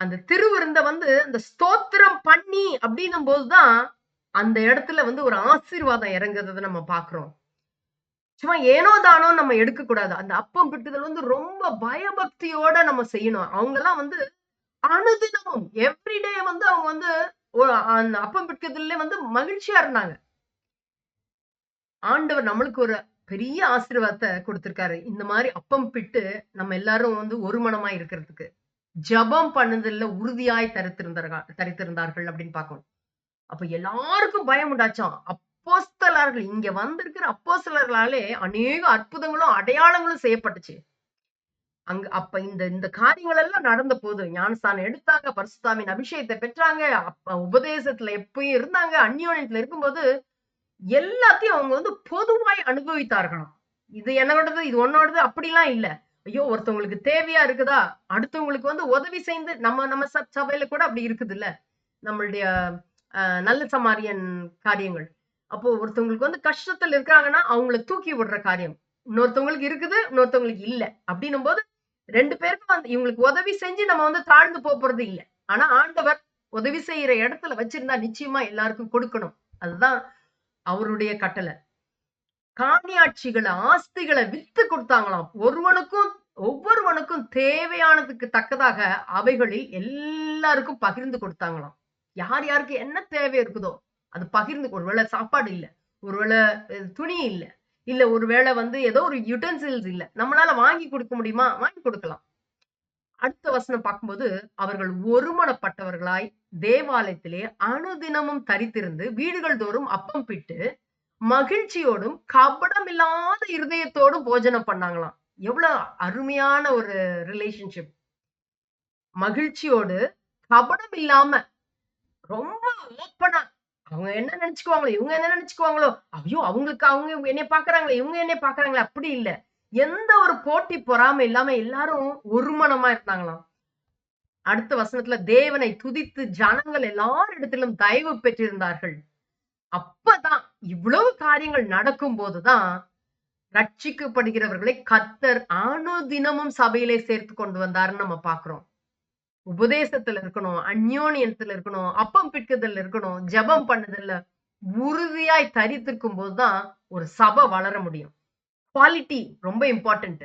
அந்த திருவிருந்த வந்து அந்த ஸ்தோத்திரம் பண்ணி அப்படின்னும் போதுதான் அந்த இடத்துல வந்து ஒரு ஆசீர்வாதம் இறங்குறத நம்ம பார்க்கிறோம். சும்மா ஏனோ தானோ நம்ம எடுக்க கூடாது. அந்த அப்பம் பிட்டுதல் வந்து ரொம்ப பயபக்தியோட நம்ம செய்யணும். அவங்க எல்லாம் வந்து அனுதினமும் எவ்ரிடே வந்து அவங்க வந்து அந்த அப்பம் பிட்கிறதுல வந்து மகிழ்ச்சியா இருந்தாங்க. ஆண்டவர் நம்மளுக்கு ஒரு பெரிய ஆசீர்வாதத்தை கொடுத்திருக்காரு. இந்த மாதிரி அப்பம் பிட்டு நம்ம எல்லாரும் வந்து ஒரு மனமா இருக்கிறதுக்கு. ஜெபம் பண்ணுதல்ல உறுதியாய் தரித்திருந்தார்கள் அப்படின்னு பார்க்கணும். அப்ப எல்லாருக்கும் பயம் உண்டாச்சாம். அப்போஸ்தலர்கள் இங்க வந்திருக்கிற அப்போஸ்தலர்களாலே அநேக அற்புதங்களும் அடையாளங்களும் செய்யப்பட்டுச்சு. அங்க அப்ப இந்த இந்த காரியங்கள் எல்லாம் நடந்த போது ஞானஸ்தானம் எடுத்தாங்க, பரிசுத்தாவின் அபிஷேகத்தை பெற்றாங்க, உபதேசத்துல எப்பயும் இருந்தாங்க, அந்யோன்யத்துல இருக்கும்போது எல்லாத்தையும் அவங்க வந்து பொதுவாய் அனுபவித்தார்களாம். இது என்னோடது, இது உன்னோடது அப்படிலாம் இல்ல. ஐயோ ஒருத்தவங்களுக்கு தேவையா இருக்குதா, அடுத்தவங்களுக்கு வந்து உதவி செய்து நம்ம நம்ம சபையில கூட அப்படி இருக்குது இல்ல, நம்மளுடைய நல்ல சமாரியன் காரியங்கள். அப்போ ஒருத்தவங்களுக்கு வந்து கஷ்டத்துல இருக்காங்கன்னா அவங்கள தூக்கி விடுற காரியம். இன்னொருத்தவங்களுக்கு இருக்குது, இன்னொருத்தவங்களுக்கு இல்ல அப்படின்னும் போது 2 பேருக்கும் வந்து இவங்களுக்கு உதவி செஞ்சு நம்ம வந்து தாழ்ந்து போறது இல்ல. ஆனா ஆண்டவர் உதவி செய்யற இடத்துல வச்சிருந்தா நிச்சயமா எல்லாருக்கும் கொடுக்கணும். அதுதான் அவருடைய கட்டளை. காணியாட்சிகளை ஆஸ்திகளை வித்து கொடுத்தாங்களாம். ஒவ்வொருவனுக்கும் தேவையானதுக்கு தக்கதாக அவைகளில் எல்லாருக்கும் பகிர்ந்து கொடுத்தாங்களாம். யார் யாருக்கு என்ன தேவை இருக்குதோ அது பகிர்ந்து. ஒருவேளை சாப்பாடு இல்ல, ஒருவேளை துணி இல்ல, இல்ல ஒருவேளை வந்து ஏதோ ஒரு யுட்டென்சில்ஸ் இல்ல, நம்மளால வாங்கி கொடுக்க முடியுமா, வாங்கி கொடுக்கலாம். அடுத்த வசனம் பார்க்கும்போது அவர்கள் ஒருமனப்பட்டவர்களாய் தேவாலயத்திலே அனுதினமும் தரித்திருந்து வீடுகள் தோறும் அப்பம் பிட்டு மகிழ்ச்சியோடும் கபடம் இல்லாத இருதயத்தோடும் போஜனம் பண்ணாங்களாம். எவ்வளவு அருமையான ஒரு ரிலேஷன்ஷிப். மகிழ்ச்சியோடு கபடம் இல்லாம ரொம்ப ஓப்பனா. அவங்க என்ன நினைச்சுக்குவாங்களோ, இவங்க என்ன நினைச்சுக்குவாங்களோ, ஐயோ அவங்களுக்கு அவங்க என்னை பாக்குறாங்களே, இவங்க என்னை பாக்குறாங்களே, அப்படி இல்ல. எந்த ஒரு போட்டி பொறாமை இல்லாம எல்லாரும் ஒரு மனமா இருந்தாங்களாம். அடுத்த வசனத்துல தேவனை துதித்து ஜனங்கள் எல்லாரிடத்திலும் தயவு பெற்றிருந்தார்கள். அப்பதான் இவ்வளவு காரியங்கள் நடக்கும் போதுதான் ரட்சிக்கப்படுகிறவர்களை கர்த்தர் அனுதினமும் சபையிலே சேர்த்து கொண்டு வந்தாருன்னு நம்ம பாக்குறோம். உபதேசத்துல இருக்கணும், அந்யோன்யத்துல இருக்கணும், அப்பம் பிட்குதல் இருக்கணும், ஜெபம் பண்ணுதல்ல உறுதியாய் தரித்திருக்கும் போதுதான் ஒரு சபை வளர முடியும். குவாலிட்டி ரொம்ப இம்பார்ட்டன்ட்.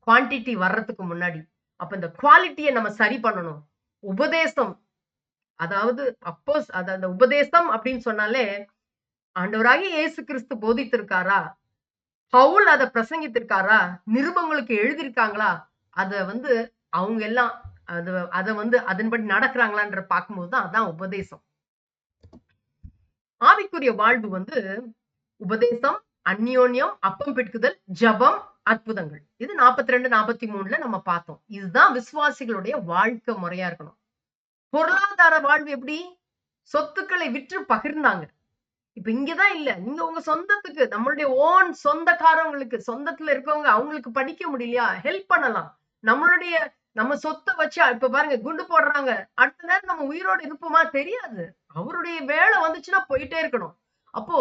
குவான்டிட்டி வர்றதுக்கு முன்னாடி. அப்ப இந்த குவாலிட்டியை நம்ம சரி பண்ணணும். உபதேசம் அதாவது அந்த உபதேசம் அப்படின்னு சொன்னாலே ஆண்டவராகிய இயேசு கிறிஸ்து போதித்திருக்காரா? பவுல் அத பிரசங்கித்திருக்காரா? நிருபங்களுக்கு எழுதியிருக்காங்களா? அத வந்து அவங்க எல்லாம் அத வந்து அதன்படி நடக்கிறாங்களான்ற பார்க்கும்போது தான் அதான் உபதேசம். ஆவிக்குரிய வாழ்வு வந்து உபதேசம், அந்யோன்யம், அப்பம் பிட்குதல், ஜெபம், அற்புதங்கள். இது 42, 43ல நம்ம பார்த்தோம். இதுதான் விசுவாசிகளுடைய வாழ்க்கை முறையா இருக்கணும். பொருளாதார வாழ்வு எப்படி? சொத்துக்களை விற்று பகிர்ந்தாங்க. இப்ப இங்கதான் இல்ல. நீங்க உங்க சொந்தத்துக்கு நம்மளுடைய ஓன் சொந்தக்காரங்களுக்கு, சொந்தத்துல இருக்கவங்க அவங்களுக்கு படிக்க முடியலையா? ஹெல்ப் பண்ணலாம். நம்ம சொத்த வச்சு இப்ப பாருங்க குண்டு போடுறாங்க. அடுத்த நேரம் நம்ம உயிரோட இருப்போமா? தெரியாது. அவருடைய வேலை வந்துச்சுன்னா போயிட்டே இருக்கணும். அப்போ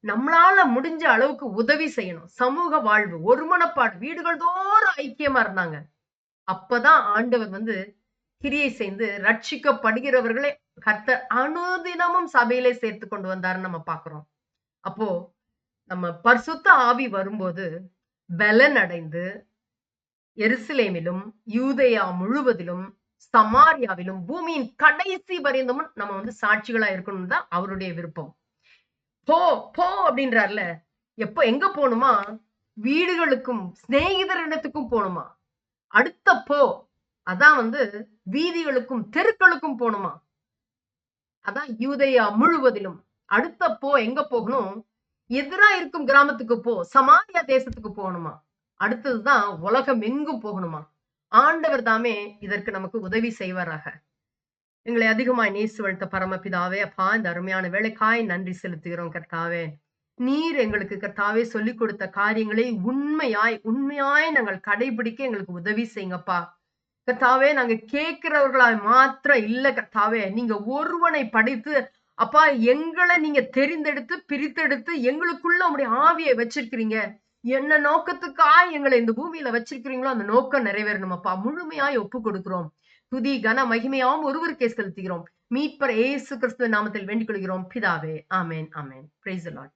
நம்மளால முடிஞ்ச அளவுக்கு உதவி செய்யணும். சமூக வாழ்வு, ஒருமனப்பாடு, வீடுகள் தோறும் ஐக்கியமா இருந்தாங்க. அப்பதான் ஆண்டவர் வந்து கிரியை செய்து ரட்சிக்கப்படுகிறவர்களை கர்த்தர் அனுதினமும் சபையிலே சேர்த்து கொண்டு வந்தாருன்னு நம்ம பாக்குறோம். அப்போ நம்ம பரிசுத்த ஆவி வரும்போது பலன் அடைந்து எருசலேமிலும் யூதேயா முழுவதிலும் சமாரியாவிலும் பூமியின் கடைசி பரியந்தமும் நம்ம வந்து சாட்சிகளா இருக்கணும் தான் அவருடைய விருப்பம். போ போ அப்படின்றார்ல, எப்போ எங்க போகணுமா? வீடுகளுக்கும் சிநேகிதரிடத்துக்கும் போகணுமா? அடுத்த போ அதான் வந்து வீதிகளுக்கும் தெருக்களுக்கும் போகணுமா? அதான் யூதேயா முழுவதிலும். அடுத்த போ எங்க போகணும்? எதிரா இருக்கும் கிராமத்துக்கு போ, சமாரியா தேசத்துக்கு போகணுமா? அடுத்ததுதான் உலகம் எங்கும் போகணுமா? ஆண்டவர் தாமே இதற்கு நமக்கு உதவி செய்வாராக. எங்களை அதிகமாய் நேசு வளர்த்த பரமபிதாவே, அப்பா இந்த அருமையான வேலைக்காய் நன்றி செலுத்துகிறோம் கர்த்தாவே. நீர் எங்களுக்கு கர்த்தாவே சொல்லிக் கொடுத்த காரியங்களை உண்மையாய் நாங்கள் கடைபிடிக்க எங்களுக்கு உதவி செய்யுங்கப்பா. கர்த்தாவே நாங்க கேட்கிறவர்களாய் மாத்திரம் இல்ல கர்த்தாவே, நீங்க ஒருவனை படைத்து அப்பா எங்களை நீங்க தெரிந்தெடுத்து பிரித்தெடுத்து எங்களுக்குள்ள உங்களுடைய ஆவியை வச்சிருக்கிறீங்க. என்ன நோக்கத்துக்காய் எங்களை இந்த பூமியில வச்சிருக்கிறீங்களோ அந்த நோக்கம் நிறைவேறணும் அப்பா. முழுமையாய் ஒப்பு கொடுக்கிறோம். துதி கன மகிமையாவும் ஒருவருக்கே செலுத்துகிறோம். மீட்பர் இயேசு கிறிஸ்துவின் நாமத்தில் வேண்டிக் கொள்கிறோம் பிதாவே. Amen amen. Praise the Lord.